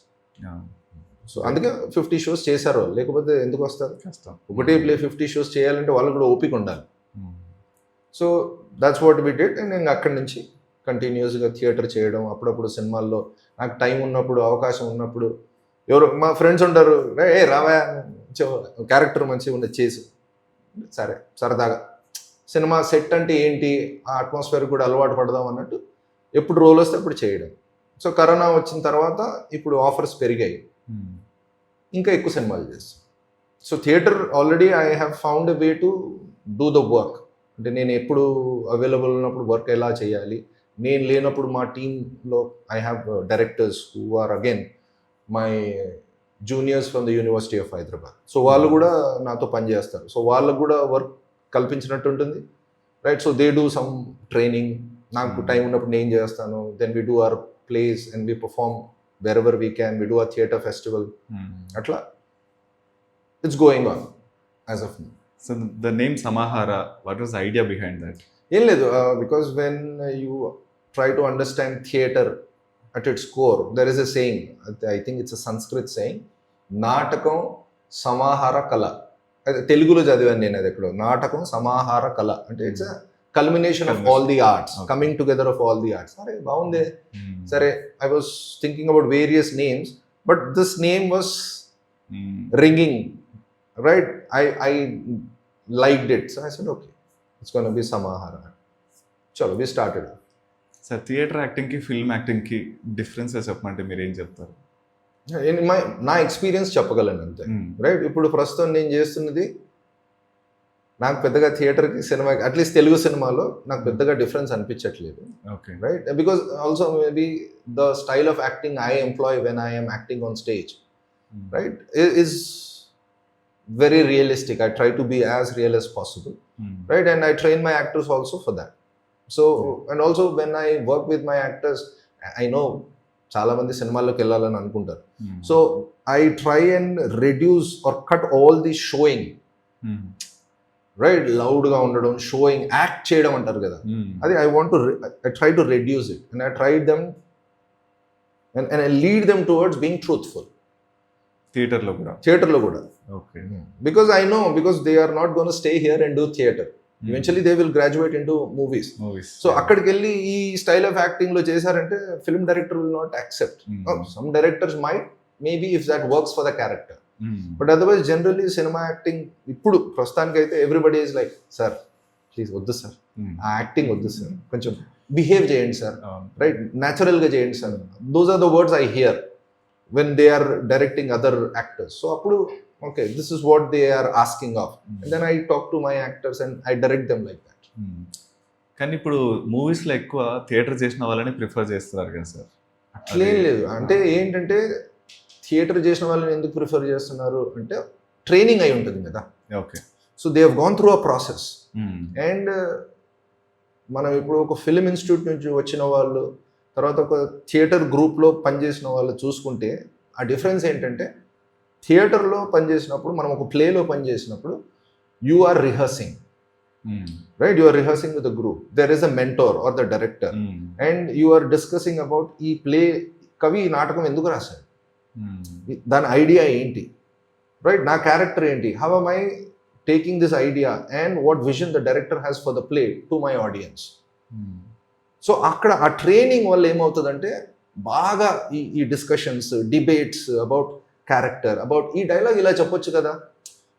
Speaker 2: So అందుకే 50 shows చేశారు వాళ్ళు, లేకపోతే ఎందుకు వస్తారు? ఒకటే ప్లే 50 shows చేయాలంటే వాళ్ళకి కూడా ఓపిక ఉండాలి. So that's what we did. And నేను అక్కడి నుంచి కంటిన్యూస్గా థియేటర్ చేయడం, అప్పుడప్పుడు సినిమాల్లో నాకు టైం ఉన్నప్పుడు, అవకాశం ఉన్నప్పుడు, ఎవరు మా ఫ్రెండ్స్ ఉంటారు, రావా క్యారెక్టర్ మంచిగా ఉండదు చేసి, సరే సరదాగా సినిమా సెట్ అంటే ఏంటి, ఆ అట్మాస్ఫియర్ కూడా అలవాటు పడదాం అన్నట్టు ఎప్పుడు రోల్ వస్తే అప్పుడు చేయడం. సో కరోనా వచ్చిన తర్వాత ఇప్పుడు ఆఫర్స్ పెరిగాయి, ఇంకా ఎక్కువ సినిమాలు చేస్తాం. So theatre already I have found a way to do the work. అంటే నేను ఎప్పుడు అవైలబుల్ ఉన్నప్పుడు వర్క్ ఎలా చేయాలి, నేను లేనప్పుడు మా టీంలో I have directors who are again my juniors from the university of Hyderabad. So వాళ్ళు కూడా నాతో పనిచేస్తారు. సో వాళ్ళకు కూడా వర్క్ కల్పించినట్టు ఉంటుంది, right? So they do some training, నాకు టైం ఉన్నప్పుడు నేను చేస్తాను. Then we do our plays and we perform wherever we can, we do a theatre festival. Atla it's going on as of now.
Speaker 1: So the name Samahara, what was the idea behind that?
Speaker 2: Em ledu, because when you try to understand theatre at its core, there is a saying, I think it's a Sanskrit saying, నాటకం సమాహార కళ. తెలుగులో చదివాను నేను అది ఎక్కడో, నాటకం సమాహార కళ అంటే it's culmination of all the arts, coming together of all the arts. Are baunde sare, I was thinking about various names, but this name was ringing, right? I liked it, so I said okay, it's going to be Samahara. Chalo, we started.
Speaker 1: Sir, theatre acting ki film acting ki differences cheppante meer em cheptaru?
Speaker 2: నా ఎక్స్పీరియన్స్ చెప్పగలను అంతే, రైట్? ఇప్పుడు ప్రస్తుతం నేను చేస్తున్నది నాకు పెద్దగా థియేటర్కి సినిమా అట్లీస్ట్ తెలుగు సినిమాలో నాకు పెద్దగా డిఫరెన్స్ అనిపించట్లేదు,
Speaker 1: okay.
Speaker 2: Right? Because also maybe the style of acting I employ when I am acting on stage, right, is very realistic. I try to be as real as possible, right? And I train my actors also for that. So and also when I work with my actors, I know చాలా మంది సినిమాల్లోకి వెళ్ళాలని అనుకుంటారు. So I try and reduce or cut all the showing, right? లౌడ్గా ఉండడం, షోయింగ్, యాక్ట్ చేయడం అంటారు కదా, అది I try to reduce it and I try them and I lead them towards being truthful. థియేటర్లో కూడా
Speaker 1: okay.
Speaker 2: Because I know, because they are not gonna stay here and do theatre, eventually they will graduate into movies. So అక్కడికి వెళ్ళి ఈ స్టైల్ ఆఫ్ యాక్టింగ్ లో చేశారంటే film director will not accept. Some directors might maybe if that works for the character, but otherwise generally cinema acting ఇప్పుడు ప్రస్తుతానికి అయితే everybody is like, sir please వద్దు సార్, ఆ యాక్టింగ్ వద్దు సార్, కొంచెం బిహేవ్ చేయండి సార్, రైట్, న్యాచురల్గా చేయండి sir. Those are the words I hear when they are directing other actors. So appudu, okay, this is what they are asking of, and then I talk to my actors and I direct them like that.
Speaker 1: కానీ ఇప్పుడు మూవీస్లో ఎక్కువ థియేటర్ చేసిన వాళ్ళని ప్రిఫర్ చేస్తున్నారు కదా సార్?
Speaker 2: అట్లేం లేదు. అంటే ఏంటంటే థియేటర్ చేసిన వాళ్ళని ఎందుకు ప్రిఫర్ చేస్తున్నారు అంటే ట్రైనింగ్ అయి ఉంటుంది కదా.
Speaker 1: Okay.
Speaker 2: So they have gone through a process. And మనం ఇప్పుడు ఒక ఫిలిం ఇన్స్టిట్యూట్ నుంచి వచ్చిన వాళ్ళు, తర్వాత ఒక థియేటర్ గ్రూప్లో పనిచేసిన వాళ్ళు చూసుకుంటే ఆ డిఫరెన్స్ ఏంటంటే థియేటర్లో పనిచేసినప్పుడు, మనం ఒక ప్లేలో పనిచేసినప్పుడు you are rehearsing, right? You are rehearsing with the group, there is a mentor or the director, and you are discussing about ఈ ప్లే, కవి ఈ నాటకం ఎందుకు రాశాడు, దాని ఐడియా ఏంటి, రైట్? నా క్యారెక్టర్ ఏంటి, how am I taking this idea and what vision the director has for the play to my audience. So అక్కడ ఆ ట్రైనింగ్ వల్ల ఏమవుతుందంటే బాగా ఈ discussions, debates about character, about ఈ డైలాగ్ ఇలా చెప్పొచ్చు కదా,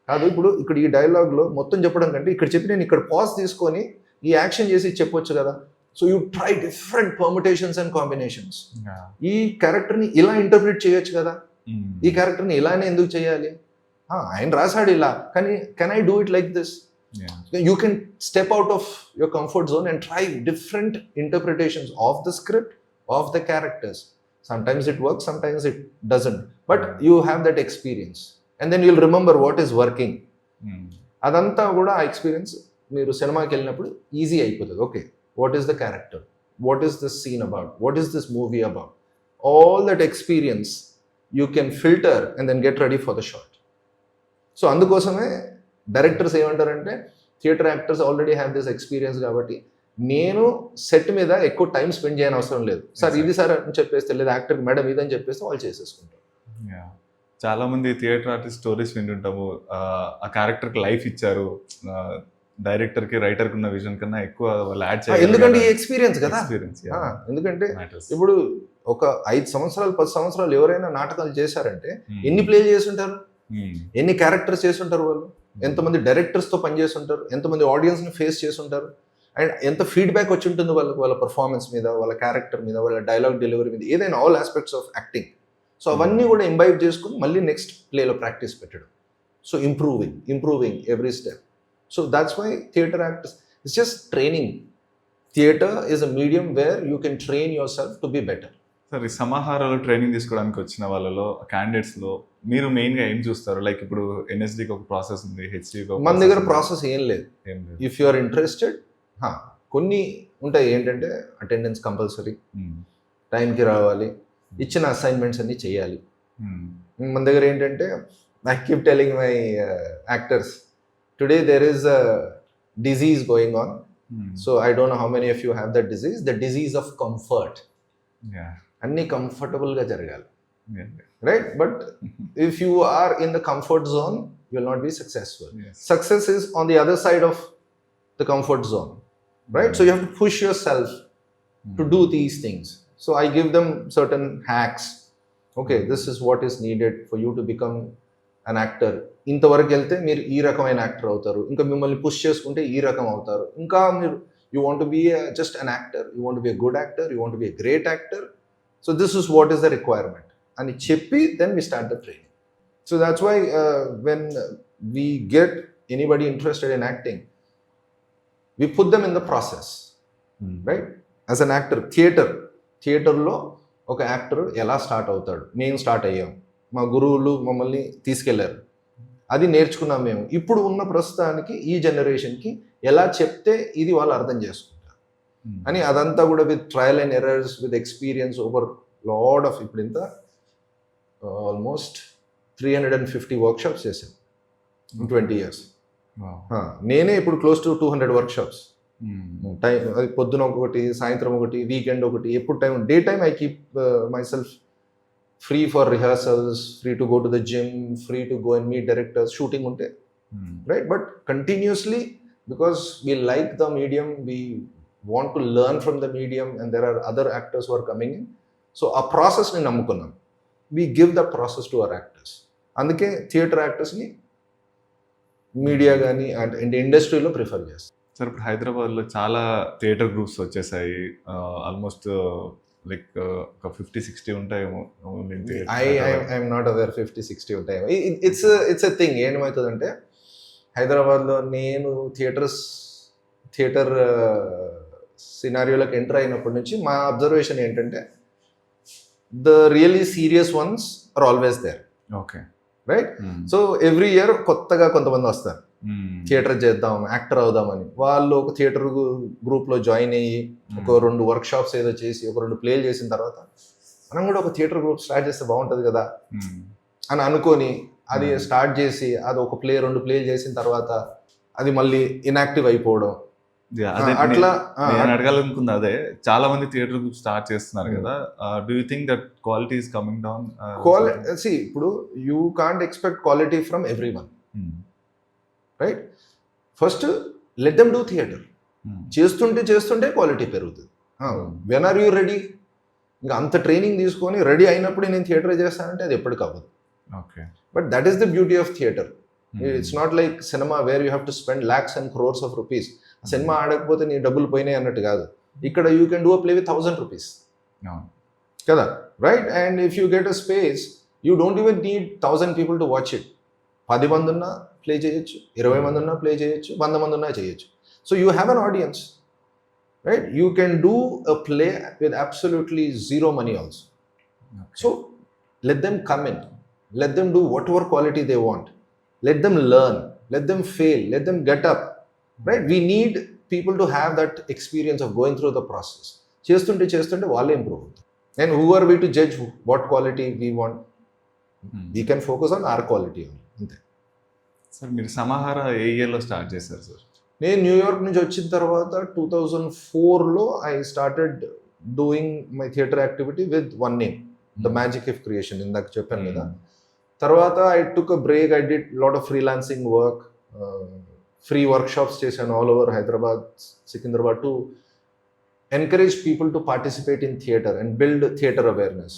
Speaker 2: కాదు ఇప్పుడు ఇక్కడ ఈ డైలాగ్లో మొత్తం చెప్పడం కంటే ఇక్కడ చెప్పి నేను ఇక్కడ పాజ్ తీసుకొని ఈ యాక్షన్ చేసి చెప్పొచ్చు కదా. So you try different permutations and combinations. ఈ క్యారెక్టర్ని ఇలా ఇంటర్ప్రిట్ చేయొచ్చు కదా, ఈ క్యారెక్టర్ని ఇలానే ఎందుకు చేయాలి, ఆయన రాశాడు ఇలా, కానీ can I do it like this? You can step out of your comfort zone and try different interpretations of the script, of the characters. Sometimes it works, sometimes it doesn't, but you have that experience and then you'll remember what is working. Adanta kuda aa experience meeru cinema ki vellinappudu easy ayipotadi. Okay, what is the character, what is this scene about, what is this movie about? All that experience you can filter and then get ready for the shot. So andukosame directors ఏమంటారంటే theatre actors already have this experience కాబట్టి నేను సెట్ మీద ఎక్కువ టైం స్పెండ్ చేయని అవసరం లేదు, సార్ ఇది సార్ అని చెప్పేస్తే, లేదా యాక్టర్ మేడం ఇదని చెప్పేస్తే వాళ్ళు చేసేసుకుంటారు.
Speaker 1: చాలా మంది థియేటర్ ఆర్టిస్ట్ స్టోరీస్ వింటుంటాము, ఆ క్యారెక్టర్కి లైఫ్ ఇచ్చారు, డైరెక్టర్కి రైటర్కి ఉన్న విజన్ కన్నా ఎక్కువ వాళ్ళు యాడ్ చేయాలి,
Speaker 2: ఎందుకంటే ఈ ఎక్స్పీరియన్స్ కదా. ఎందుకంటే ఇప్పుడు ఒక 5 సంవత్సరాలు 10 సంవత్సరాలు ఎవరైనా నాటకాలు చేశారంటే ఎన్ని ప్లే చేసి ఉంటారు, ఎన్ని క్యారెక్టర్స్ చేసి ఉంటారు, వాళ్ళు ఎంతమంది డైరెక్టర్స్తో పనిచేస్తుంటారు, ఎంతమంది ఆడియన్స్ని ఫేస్ చేస్తుంటారు, అండ్ ఎంత ఫీడ్బ్యాక్ వచ్చి ఉంటుంది వాళ్ళకి, వాళ్ళ పర్ఫార్మెన్స్ మీద, వాళ్ళ క్యారెక్టర్ మీద, వాళ్ళ డైలాగ్ డెలివరీ మీద, ఏదైనా ఆల్ ఆస్పెక్ట్స్ ఆఫ్ యాక్టింగ్. సో అవన్నీ కూడా ఇంబైబ్ చేసుకుని మళ్ళీ నెక్స్ట్ ప్లేలో ప్రాక్టీస్ పెట్టడం. So improving every step. So that's why theatre actors it's just training. Theatre is a medium where you can train your self to be better.
Speaker 1: Sir, ఈ సమాహారాలు ట్రైనింగ్ తీసుకోవడానికి వచ్చిన వాళ్ళలో, క్యాండిడేట్స్లో మీరు మెయిన్గా ఏం చూస్తారు? లైక్ ఇప్పుడు ఎన్ఎస్డికి ఒక ప్రాసెస్ ఉంది, హెచ్డికి
Speaker 2: మన దగ్గర ప్రాసెస్ ఏం లేదు. ఇఫ్ యు ఆర్ ఇంట్రెస్టెడ్, కొన్ని ఉంటాయి ఏంటంటే అటెండెన్స్ కంపల్సరీ, టైంకి రావాలి, ఇచ్చిన అసైన్మెంట్స్ అన్ని చేయాలి. మన దగ్గర ఏంటంటే I keep telling my actors, today there is a disease going on, so I don't know how many of you have that disease, the disease of comfort. అన్నీ కంఫర్టబుల్గా జరగాలి, right? But if you are in the comfort zone you will not be successful. Success is on the other side of the comfort zone, right? So you have to push yourself to do these things. So I give them certain hacks. Okay, this is what is needed for you to become an actor. ఇంతవరకు వెళ్తే మీరు ఈ రకమైన యాక్టర్ అవుతారు, ఇంకా మిమ్మల్ని పుష్ చేసుకుంటే ఈ రకం అవుతారు, ఇంకా మీరు you want to be just an actor, you want to be a good actor, you want to be a great actor, so this is what is the requirement and cheppi then we start the training. So that's why when we get anybody interested in acting, we put them in the process, right? As an actor, థియేటర్లో ఒక యాక్టర్ ఎలా స్టార్ట్ అవుతాడు, మేము స్టార్ట్ అయ్యాం, మా గురువులు మమ్మల్ని తీసుకెళ్లారు, అది నేర్చుకున్నాం మేము. ఇప్పుడు ఉన్న ప్రస్తుతానికి ఈ జనరేషన్కి ఎలా చెప్తే ఇది వాళ్ళు అర్థం చేసుకుంటారు అని, అదంతా కూడా with trial and errors, with experience over lot of, ఇప్పుడు ఇంత ఆల్మోస్ట్ 350 వర్క్షాప్స్ చేశాను ఇన్ 20 years. నేనే ఇప్పుడు క్లోజ్ టు 200 వర్క్షాప్స్. టైం అది పొద్దున ఒకటి, సాయంత్రం ఒకటి, వీకెండ్ ఒకటి, ఎప్పుడు time, day time I keep myself free for rehearsals, free to go to the gym, free to go and meet directors, shooting ఉంటే, right? But continuously, because we like the medium, we want to learn from the medium, and there are other actors who are coming in. So ఆ ప్రాసెస్ని నమ్ముకున్నాం. We give the process to our actors. అందుకే థియేటర్ యాక్టర్స్ని మీడియా కానీ అండ్ ఇండస్ట్రీలో ప్రిఫర్ చేస్తాం.
Speaker 1: సార్, ఇప్పుడు హైదరాబాద్లో చాలా థియేటర్ గ్రూప్స్ వచ్చేసాయి. ఆల్మోస్ట్ లైక్ ఒక 50-60 ఉంటాయేమో.
Speaker 2: ఐఎమ్ నాట్ అవేర్ 50-60 ఉంటాయేమో. It's a thing. ఏమవుతుందంటే హైదరాబాద్లో నేను థియేటర్ సినారియోలోకి ఎంటర్ అయినప్పటి నుంచి మా అబ్జర్వేషన్ ఏంటంటే, the really serious ones are always there.
Speaker 1: Okay,
Speaker 2: right? So every year కొత్తగా కొంతమంది వస్తారు, థియేటర్ చేద్దాం, యాక్టర్ అవుదామని. వాళ్ళు ఒక థియేటర్ గ్రూప్లో జాయిన్ అయ్యి ఒక 2 వర్క్షాప్స్ ఏదో చేసి ఒక 2 ప్లేలు చేసిన తర్వాత, మనం కూడా ఒక థియేటర్ గ్రూప్ స్టార్ట్ చేస్తే బాగుంటుంది కదా అని అనుకొని అది స్టార్ట్ చేసి, అది ఒక ప్లే 2 ప్లేలు చేసిన తర్వాత అది మళ్ళీ ఇన్యాక్టివ్ అయిపోవడం.
Speaker 1: అట్లా నేను అడగాలనుకుంది అదే. చాలా మంది థియేటర్ గ్రూప్ స్టార్ట్ చేస్తున్నారు కదా. Do you think that quality is coming down?
Speaker 2: See, ఇప్పుడు you can't expect quality from everyone, right? First let them do theatre. చేస్తుంటే క్వాలిటీ పెరుగుతుంది. When are you ready? ఇంకా అంత ట్రైనింగ్ తీసుకొని రెడీ అయినప్పుడు నేను థియేటర్ చేస్తానంటే అది ఎప్పటికీ అవ్వదు.
Speaker 1: Okay,
Speaker 2: but that is the beauty of theatre. It's not like cinema where you have to spend lakhs and crores of rupees. Cinema ఆడకపోతే నీ డబ్బులు పోయినాయి అన్నట్టు కాదు. ఇక్కడ you can do a play with 1000 rupees కదా, right? And if you get a space, you don't even need 1000 people to watch it. 10 మంది ఉన్నా ప్లే చేయొచ్చు, 20 మంది ఉన్నా ప్లే చేయొచ్చు, 100 మంది ఉన్నా చేయొచ్చు. So you have an audience, right? You can do a play with absolutely zero money also. So let them come in, let them do what ever quality they want, let them learn, let them fail, let them get up, right? We need people to have that experience of going through the process. చేస్తుంటే వాళ్ళే ఇంప్రూవ్ అవుతారు. And who are we to judge what quality we want? We can focus on our quality only. అంతే.
Speaker 1: సార్, మీరు సమాహార ఏ ఇయర్లో స్టార్ట్ చేశారు సార్?
Speaker 2: నేను న్యూయార్క్ నుంచి వచ్చిన తర్వాత 2004లో I started doing my theatre activity with one name, the magic if creation. ఇందాక చెప్పాను కదా. తర్వాత I took a break. I did lot of freelancing work, free workshops చేశాను all over Hyderabad, Secunderabad, to encourage people to participate in theatre and build theatre awareness.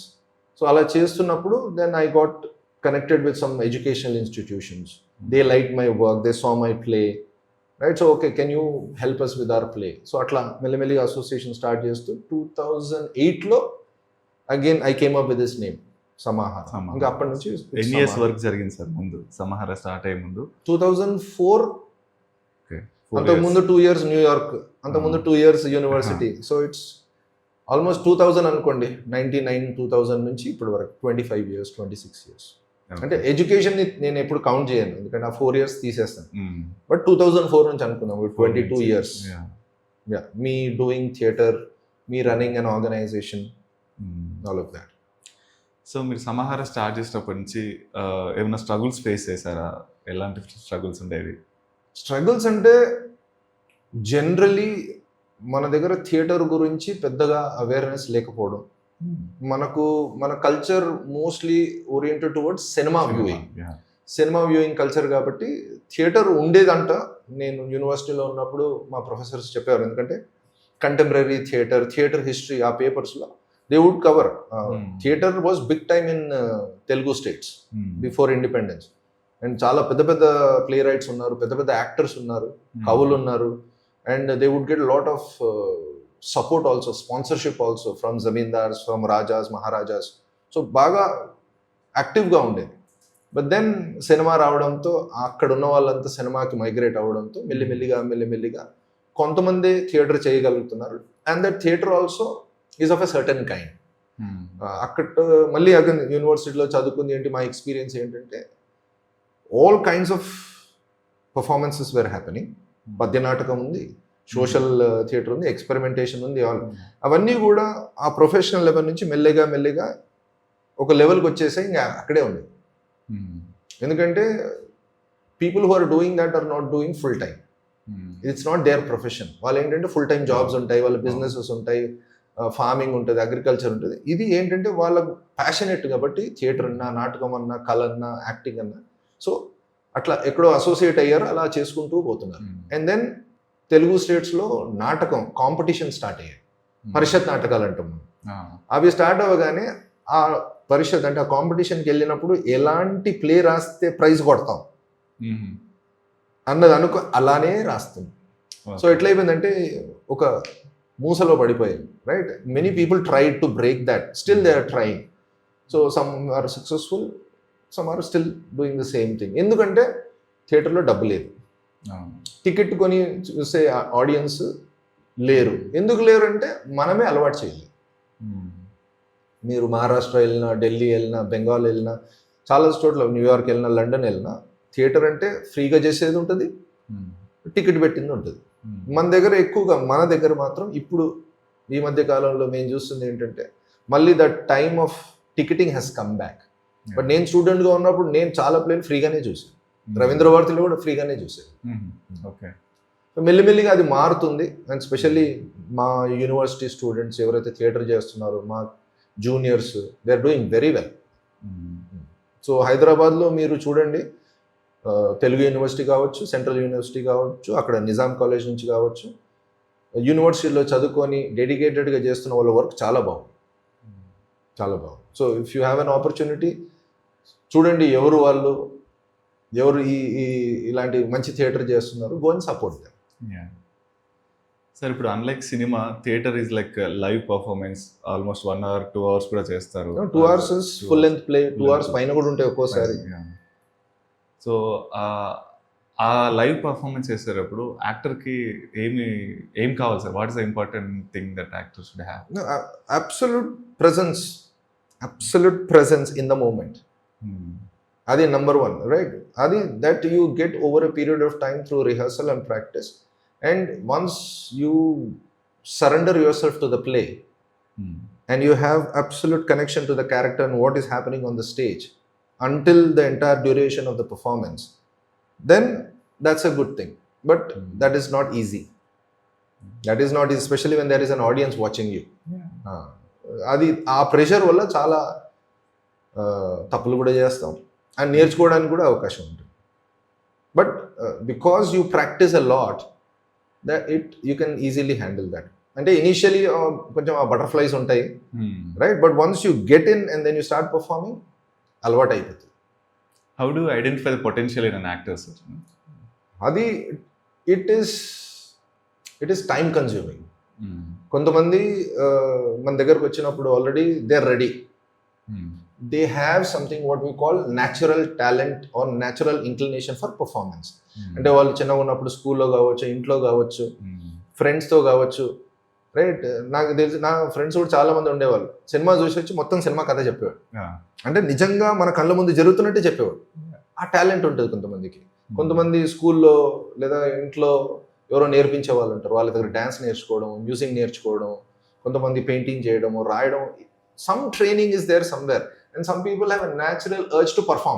Speaker 2: So అలా చేస్తున్నప్పుడు then I got connected with some educational institutions. They like my work, they saw my play, right? So okay, can you help us with our play? So అట్లా మెల్లిమెల్లిగా అసోసియేషన్ స్టార్ట్ చేస్తూ 2008లో again I came up with this name, Samahara. ఇంకా అప్పటి నుంచి
Speaker 1: ఎన్ని ఇయర్స్ వర్క్ జరిగింది సార్ ముందు సమాహార స్టార్ట్ అయ్యే ముందు?
Speaker 2: 2004. అంతకుముందు 2 years న్యూయార్క్, అంతకుముందు 2 years university. So it's almost 2000 అనుకోండి, 99-2000 నుంచి ఇప్పటి వరకు 25 years, 26 years. అంటే ఎడ్యుకేషన్ని నేను ఎప్పుడు కౌంట్ చేయను, ఎందుకంటే ఆ 4 years తీసేస్తాను. బట్ 2004 నుంచి అనుకుందాం, 22 years. మీ డూయింగ్ థియేటర్, మీ running an organization, all of that.
Speaker 1: So మీరు సమాహార స్టార్ట్ చేసినప్పటి నుంచి ఏమైనా స్ట్రగుల్స్ ఫేస్ చేశారా? ఎలాంటి స్ట్రగుల్స్ ఉండేవి?
Speaker 2: స్ట్రగుల్స్ అంటే జనరలీ మన దగ్గర థియేటర్ గురించి పెద్దగా అవేర్నెస్ లేకపోవడం. మన culture mostly oriented towards cinema viewing culture కాబట్టి థియేటర్ ఉండేదంట. నేను యూనివర్సిటీలో ఉన్నప్పుడు మా ప్రొఫెసర్స్ చెప్పేవారు, ఎందుకంటే కంటెంపరీ థియేటర్ హిస్టరీ ఆ పేపర్స్లో they would cover. Theatre was big time in Telugu states before independence. And చాలా పెద్ద playwrights ఉన్నారు, పెద్ద యాక్టర్స్ ఉన్నారు, కవులు ఉన్నారు. And they would get a lot of support also, sponsorship also from zamindars, from rajas, maharajas. So బాగా యాక్టివ్గా ఉండేది. బట్ దెన్ సినిమా రావడంతో అక్కడ ఉన్న వాళ్ళంతా సినిమాకి మైగ్రేట్ అవ్వడంతో మెల్లిమెల్లిగా కొంతమంది థియేటర్ చేయగలుగుతున్నారు. And that theatre also is of a certain kind. అక్కడ మళ్ళీ అగైన్ యూనివర్సిటీలో చదువుకుంది ఏంటి, మా ఎక్స్పీరియన్స్ ఏంటంటే all kinds of performances were happening. పద్య నాటకం ఉంది, సోషల్ థియేటర్ ఉంది, ఎక్స్పెరిమెంటేషన్ ఉంది, అవన్నీ కూడా ఆ ప్రొఫెషనల్ లెవెల్ నుంచి మెల్లిగా ఒక లెవెల్కి వచ్చేసి ఇంకా అక్కడే ఉంది. ఎందుకంటే people who are doing that are not doing full time. It's not their profession. వాళ్ళు ఏంటంటే ఫుల్ టైం జాబ్స్ ఉంటాయి, వాళ్ళ బిజినెసెస్ ఉంటాయి, ఫార్మింగ్ ఉంటుంది, అగ్రికల్చర్ ఉంటుంది. ఇది ఏంటంటే వాళ్ళకు ప్యాషనెట్ కాబట్టి థియేటర్ అన్నా, నాటకం అన్నా, కళ అన్నా, యాక్టింగ్ అన్నా, సో అట్లా ఎక్కడో అసోసియేట్ అయ్యారు, అలా చేసుకుంటూ పోతున్నారు. అండ్ దెన్ తెలుగు స్టేట్స్లో నాటకం కాంపిటీషన్ స్టార్ట్ అయ్యాయి. పరిషత్ నాటకాలు అంటాం మనం. అవి స్టార్ట్ అవ్వగానే ఆ పరిషత్ అంటే ఆ కాంపిటీషన్కి వెళ్ళినప్పుడు ఎలాంటి ప్లే రాస్తే ప్రైజ్ కొడతాం అన్నది అలానే రాస్తుంది. సో ఎట్లయిపోయిందంటే ఒక మూసలో పడిపోయింది, right? Many people try to break that, still they are trying. So some are successful, some are still doing the same thing. ఎందుకంటే థియేటర్లో డబ్బు లేదు, టికెట్ కొని చూసే ఆడియన్స్ లేరు. ఎందుకు లేరు అంటే మనమే అలవాటు చేయలేదు. మీరు మహారాష్ట్ర వెళ్ళినా, ఢిల్లీ వెళ్ళినా, బెంగాల్ వెళ్ళినా, చాలా చోట్ల న్యూయార్క్ వెళ్ళినా, లండన్ వెళ్ళినా థియేటర్ అంటే ఫ్రీగా చేసేది ఉంటుంది, టికెట్ పెట్టింది ఉంటుంది. మన దగ్గర మాత్రం ఇప్పుడు ఈ మధ్య కాలంలో మేము చూస్తుంది ఏంటంటే మళ్ళీ that time of ticketing has come back. But నేను స్టూడెంట్గా ఉన్నప్పుడు నేను చాలా ప్లేన్ ఫ్రీగానే చూసాను, రవీంద్ర భారతిలో కూడా ఫ్రీగానే చూసాను.
Speaker 1: ఓకే,
Speaker 2: మెల్లిమెల్లిగా అది మారుతుంది. అండ్ స్పెషల్లీ మా యూనివర్సిటీ స్టూడెంట్స్ ఎవరైతే థియేటర్ చేస్తున్నారో, మా juniors, they are doing very well. So హైదరాబాద్లో మీరు చూడండి, తెలుగు యూనివర్సిటీ కావచ్చు, సెంట్రల్ యూనివర్సిటీ కావచ్చు, అక్కడ నిజాం కాలేజ్ నుంచి కావచ్చు, యూనివర్సిటీలో చదువుకొని డెడికేటెడ్గా చేస్తున్న వాళ్ళ వర్క్ చాలా బాగుంది. So if you have an opportunity, చూడండి ఎవరు ఇలాంటి మంచి థియేటర్ చేస్తున్నారు, go and support them.
Speaker 1: Sir ఇప్పుడు unlike cinema, theatre is like live performance, almost 1 hour 2 hours కూడా చేస్తారు.
Speaker 2: 2 hours full length play, 2 hours పైన కూడా ఉంటాయి ఒక్కోసారి.
Speaker 1: సో ఆ లైవ్ పర్ఫార్మెన్స్ చేసేటప్పుడు యాక్టర్కి ఏం కావాలి sir? What is the important thing that actor should have?
Speaker 2: Absolute presence in the moment. అది నెంబర్ 1, రైట్? అది that you get over a period of time through rehearsal and practice. And once you surrender yourself to the play and you have absolute connection to the character and what is happening on the stage until the entire duration of the performance, then that's a good thing. But that is not easy. Especially when there is an audience watching you. అది ఆ ప్రెషర్ వల్ల చాలా తప్పులు కూడా చేస్తాం అండ్ నేర్చుకోవడానికి కూడా అవకాశం ఉంటుంది. But because you practice a lot, you can easily handle that. అంటే ఇనిషియలీ కొంచెం ఆ బటర్ఫ్లైస్ ఉంటాయి, right? But once you get in and then you start performing, అలవాటు అయిపోతుంది.
Speaker 1: How do identify the potential in an actor sir?
Speaker 2: అది ఇట్ ఈస్ టైం కన్జ్యూమింగ్. కొంతమంది మన దగ్గరకు వచ్చినప్పుడు already they are ready, they have something what we call natural talent or natural inclination for performance. అంటే వాళ్ళు చిన్నగా ఉన్నప్పుడు స్కూల్లో కావచ్చు, ఇంట్లో కావచ్చు, ఫ్రెండ్స్తో కావచ్చు, రైట్? నాకు తెలిసి నా ఫ్రెండ్స్ కూడా చాలా మంది ఉండేవాళ్ళు, సినిమా చూసి వచ్చి మొత్తం సినిమా కథ చెప్పేవాడు. అంటే నిజంగా మన కళ్ళ ముందు జరుగుతున్నట్టే చెప్పేవాడు. ఆ టాలెంట్ ఉంటుంది కొంతమందికి. కొంతమంది స్కూల్లో లేదా ఇంట్లో ఎవరో నేర్పించే వాళ్ళు ఉంటారు, వాళ్ళ దగ్గర డ్యాన్స్ నేర్చుకోవడం, మ్యూజిక్ నేర్చుకోవడం, కొంతమంది పెయింటింగ్ చేయడము, రాయడం. Some training is there somewhere, and some people have a natural urge to perform,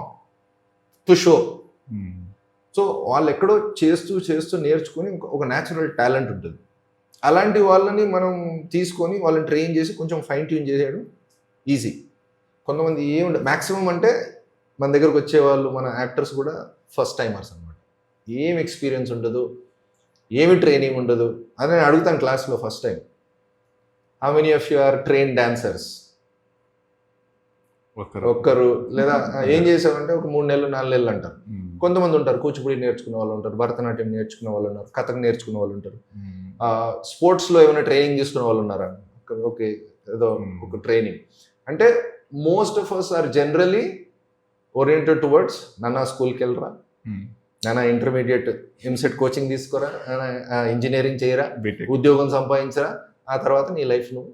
Speaker 2: to show. So వాళ్ళు ఎక్కడో చేస్తూ నేర్చుకుని ఒక న్యాచురల్ టాలెంట్ ఉంటుంది. అలాంటి వాళ్ళని మనం తీసుకొని వాళ్ళని ట్రైన్ చేసి కొంచెం ఫైన్ ట్యూన్ చేయడం ఈజీ. కొంతమంది మ్యాక్సిమం అంటే మన దగ్గరకు వచ్చేవాళ్ళు, మన యాక్టర్స్ కూడా ఫస్ట్ టైమర్స్ అనమాట. ఏం ఎక్స్పీరియన్స్ ఉండదు, ఏమి ట్రైనింగ్ ఉండదు అని నేను అడుగుతాను క్లాస్లో first time. How many of you are train dancers? ఒక్కరు, లేదా ఏం చేసామంటే ఒక 3 నెలలు 4 నెలలు అంటారు. కొంతమంది ఉంటారు కూచిపూడి నేర్చుకునే వాళ్ళు ఉంటారు, భరతనాట్యం నేర్చుకునే వాళ్ళు ఉన్నారు, కథక్ నేర్చుకునే వాళ్ళు ఉంటారు, స్పోర్ట్స్లో ఏమైనా ట్రైనింగ్ తీసుకునే వాళ్ళు ఉన్నారా? ఓకే, ఏదో ఒక ట్రైనింగ్. అంటే most of us are generally oriented towards నాన్న స్కూల్కి వెళ్ళరా, నాన్న ఇంటర్మీడియట్ ఎంసెట్ కోచింగ్ తీసుకోరా, ఇంజనీరింగ్ చేయరా,
Speaker 1: బీటెక్.
Speaker 2: ఉద్యోగం సంపాదించరా, ఆ తర్వాత నీ లైఫ్ నువ్వు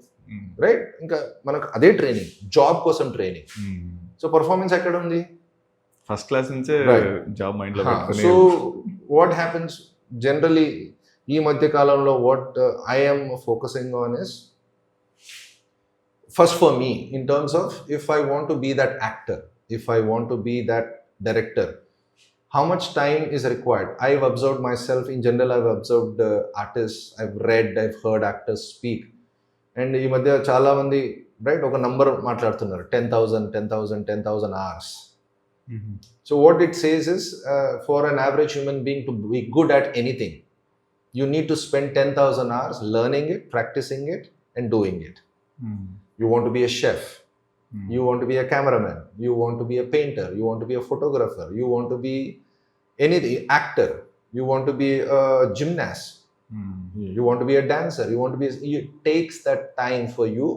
Speaker 2: రైట్. ఇంకా మనకు అదే ట్రైనింగ్, జాబ్ కోసం ట్రైనింగ్. సో పర్ఫార్మెన్స్ ఎక్కడ ఉంది?
Speaker 1: ఫస్ట్ క్లాస్ నుంచే
Speaker 2: Right.
Speaker 1: జాబ్ మైండ్ లో
Speaker 2: సో వాట్ హ్యాపెన్స్ జనరలీ ఈ మధ్య కాలంలో what I'm focusing on is first for me in terms of if I want to be that actor, if I want to be that director, how much time is required? I've observed myself in general, I've observed artists, I've read, I've heard actors speak, and ఈ మధ్య చాలా మంది రైట్ ఒక నంబర్ మాట్లాడుతున్నారు, 10,000 hours. So what it says is for an average human being to be good at anything, you need to spend 10,000 hours learning it, practicing it, and doing it. You want to be a chef, you want to be a cameraman, you want to be a painter, you want to be a photographer, you want to be anything, actor, you want to be a gymnast, you want to be a dancer, you want to be, it takes that time for you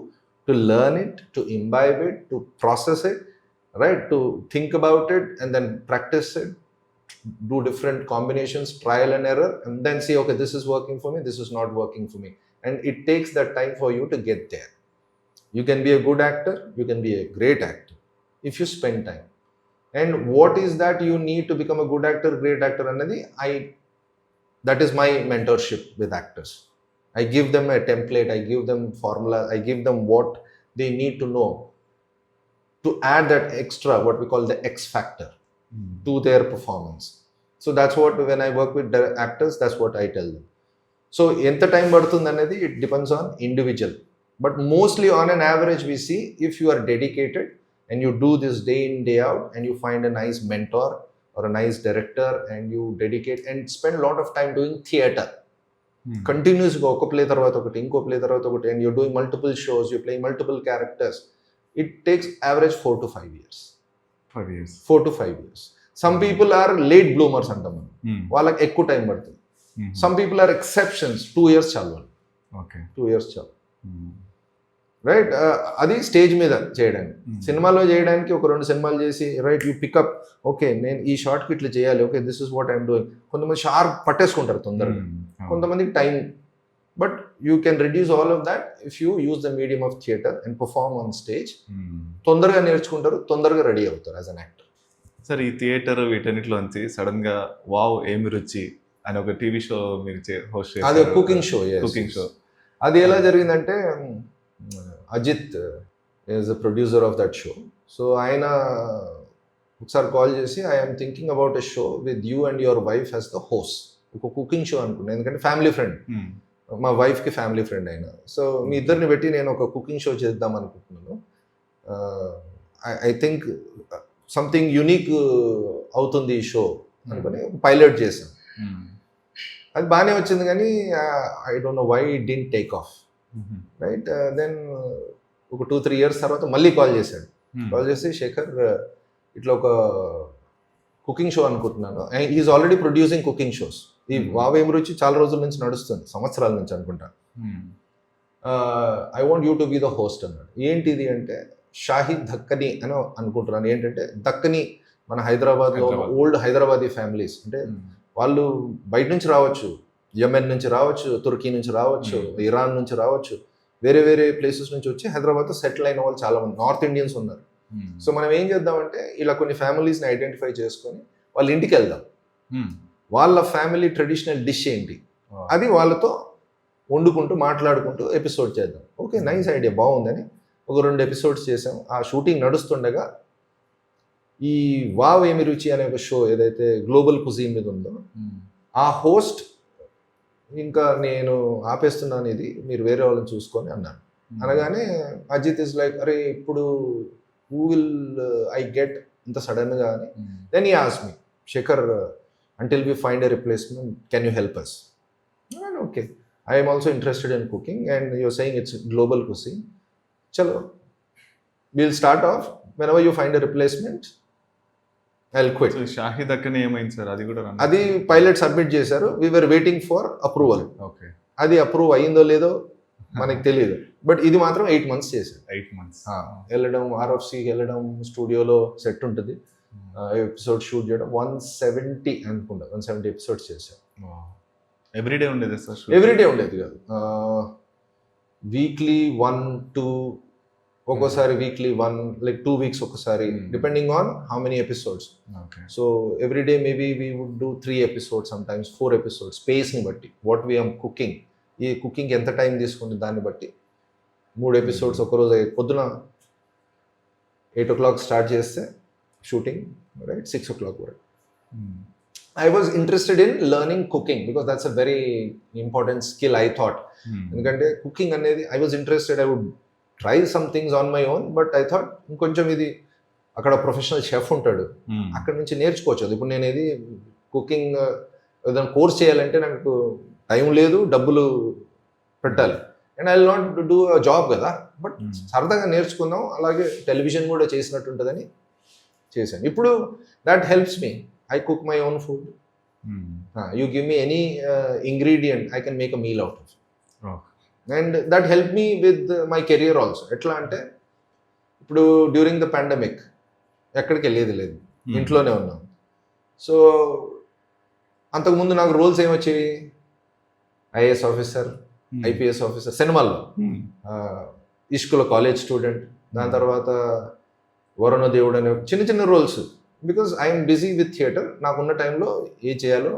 Speaker 2: to learn it, to imbibe it, to process it, right, to think about it and then practice it, do different combinations, trial and error, and then see, okay, this is working for me, this is not working for me, and it takes that time for you to get there. You can be a good actor, you can be a great actor if you spend time. And what is that you need to become a good actor, great actor annadi, that is my mentorship with actors. I give them a template, I give them formula, I give them what they need to know to add that extra, what we call the X factor to their performance. So that's what, when I work with actors, that's what I tell them. So enta time padutundi anedi, it depends on individual. But mostly on an average we see, if you are dedicated and you do this day in day out and you find a nice mentor or a nice director and you dedicate and spend a lot of time doing theatre, continuously oka play tarvata okati inko play tarvata okati, and you're doing multiple shows, you're playing multiple characters, it takes average 4 to 5 years.
Speaker 1: 5 years.
Speaker 2: 4 to 5 years. Some people are late bloomers antam, వాళ్ళకి ఎక్కువ టైం పడుతుంది. Some people are exceptions, 2 years చాలు,
Speaker 1: ఓకే
Speaker 2: 2 years చాలు, రైట్. అది స్టేజ్ మీద చేయడానికి. సినిమాలో చేయడానికి ఒక 2 సినిమాలు చేసి రైట్ యూ పికప్, ఓకే నేను ఈ షార్ట్కి ఇట్లా చేయాలి, okay this is what I'm doing. కొంతమంది షార్ప్ పట్టేసుకుంటారు తొందరగా, కొంతమందికి time. But you can reduce all of that if you use the medium of theatre and perform on stage. తొందరగా నేర్చుకుంటారు, తొందరగా రెడీ అవుతారు యాజ్ అన్ యాక్టర్.
Speaker 1: సార్ ఈ థియేటర్ వీటన్నిటిలోంచి సడన్ గా వావ్ ఏమి రుచి అని ఒక టీవీ షో మీరు హోస్ట్
Speaker 2: అది కుకింగ్ షో.
Speaker 1: కుకింగ్ షో
Speaker 2: అది ఎలా జరిగిందంటే, Ajith is the producer of that show. So ఆయన ఒకసారి కాల్ చేసి, I'm thinking about a show with you and your wife as the host, ఒక కుకింగ్ షో అనుకున్నాను, ఎందుకంటే ఫ్యామిలీ ఫ్రెండ్, మా వైఫ్కి ఫ్యామిలీ ఫ్రెండ్ అయినా. సో మీ ఇద్దరిని పెట్టి నేను ఒక కుకింగ్ షో చేద్దాం అనుకుంటున్నాను, ఐ థింక్ సంథింగ్ యునిక్ అవుతుంది ఈ షో అనుకుని పైలట్ చేశాను. అది బాగానే వచ్చింది కానీ I don't know why it didn't take off, right. Then ఒక 2-3 years తర్వాత మళ్ళీ కాల్ చేశాడు. కాల్ చేసి, శేఖర్ ఇట్లా ఒక కుకింగ్ షో అనుకుంటున్నాను, is already producing cooking shows. ఈ వావేం రుచి చాలా రోజుల నుంచి నడుస్తుంది, సంవత్సరాల నుంచి అనుకుంటా. I want you to be the host అన్నాడు. ఏంటిది అంటే, షాహిద్ దక్కని అని అనుకుంటున్నాను. ఏంటంటే దక్కని మన హైదరాబాద్లో ఓల్డ్ హైదరాబాదీ ఫ్యామిలీస్, అంటే వాళ్ళు బయట నుంచి రావచ్చు, యెమెన్ నుంచి రావచ్చు, తుర్కీ నుంచి రావచ్చు, ఇరాన్ నుంచి రావచ్చు, వేరే వేరే ప్లేసెస్ నుంచి వచ్చి హైదరాబాద్లో సెటిల్ అయిన వాళ్ళు చాలా మంది నార్త్ ఇండియన్స్ ఉన్నారు. సో మనం ఏం చేద్దామంటే, ఇలా కొన్ని ఫ్యామిలీస్ని ఐడెంటిఫై చేసుకొని వాళ్ళ ఇంటికి వెళ్దాం, వాళ్ళ ఫ్యామిలీ ట్రెడిషనల్ డిష్ ఏంటి అది వాళ్ళతో వండుకుంటూ మాట్లాడుకుంటూ ఎపిసోడ్ చేద్దాం. ఓకే, నైస్ ఐడియా, బాగుందని ఒక 2 episodes చేసాం. ఆ షూటింగ్ నడుస్తుండగా ఈ వావ్ ఏమి రుచి అనే ఒక షో ఏదైతే గ్లోబల్ కుజీన్ మీద ఉందో, ఆ హోస్ట్ ఇంకా నేను ఆపేస్తున్నాను, ఇది మీరు వేరే వాళ్ళని చూసుకొని అన్నాను. అనగానే అజిత్ ఇస్ లైక్, అరే ఇప్పుడు హూ విల్ ఐ గెట్ ఇంత సడన్గా అని. Then he asked me, Shekhar until we find a replacement, can you help us? Okay, I am also interested in cooking and you're saying it's global cuisine. Chalo, we'll start off. Whenever you find a replacement, I'll quit.
Speaker 1: So Shahid అక్కని ఏమైంది సార్? అది కూడా
Speaker 2: అది పైలట్ సబ్మిట్ చేశారు. We were waiting for approval.
Speaker 1: Okay,
Speaker 2: అది అప్రూవ్ అయ్యిందో లేదో మనకి తెలియదు. బట్ ఇది మాత్రం 8 months చేశారు.
Speaker 1: 8 months
Speaker 2: వెళ్ళడం, RFCకి వెళ్ళడం, స్టూడియోలో సెట్ ఉంటుంది, ఎపిసోడ్ షూట్ చేయడం 170 అనుకుంటా 170 ఎపిసోడ్స్ చేశాను.
Speaker 1: ఎవ్రీడే ఉండేది సార్?
Speaker 2: ఎవ్రీడే ఉండేది కాదు, వీక్లీ 1-2, ఒక్కోసారి వీక్లీ 1, like 2 weeks ఒకసారి, depending on how many episodes. So everyday maybe we would do 3 episodes, sometimes 4 episodes, స్పేస్ని బట్టి, వాట్ వీఆమ్ కుకింగ్, ఈ కుకింగ్ ఎంత టైం తీసుకుంటుంది దాన్ని బట్టి 3 episodes ఒకరోజు. పొద్దున 8 o'clock స్టార్ట్ చేస్తే షూటింగ్, రైట్, 6 o'clock వరకు. I was interested in learning cooking because that's a very important skill, I thought. ఎందుకంటే కుకింగ్ అనేది I was interested, I would try some things on my own, but I thought ఇంకొంచెం ఇది అక్కడ ప్రొఫెషనల్ షెఫ్ ఉంటాడు, అక్కడ నుంచి నేర్చుకోవచ్చు. ఇప్పుడు నేను ఇది కుకింగ్ ఏదైనా కోర్స్ చేయాలంటే నాకు టైం లేదు, డబ్బులు పెట్టాలి, and I will not do a job కదా, బట్ సరదాగా నేర్చుకుందాం, అలాగే టెలివిజన్ కూడా చేసినట్టు ఉంటుందని చేశాను. ఇప్పుడు that helps me. I cook my own food. You give me any ingredient, I can make a meal out of it. And that helped me with my career also. ఎట్లా అంటే ఇప్పుడు డ్యూరింగ్ ద పాండమిక్ ఎక్కడికి వెళ్ళేది లేదు, ఇంట్లోనే ఉన్నాం. సో అంతకుముందు నాకు రోల్స్ ఏమొచ్చేవి, ఐఏఎస్ ఆఫీసర్, ఐపీఎస్ ఆఫీసర్, సినిమాల్లో ఇష్కుల కాలేజ్ స్టూడెంట్, దాని తర్వాత వరుణ దేవుడు అనే చిన్న చిన్న roles. Because I'm busy with theatre, నాకున్న టైంలో ఏది చేయాలో,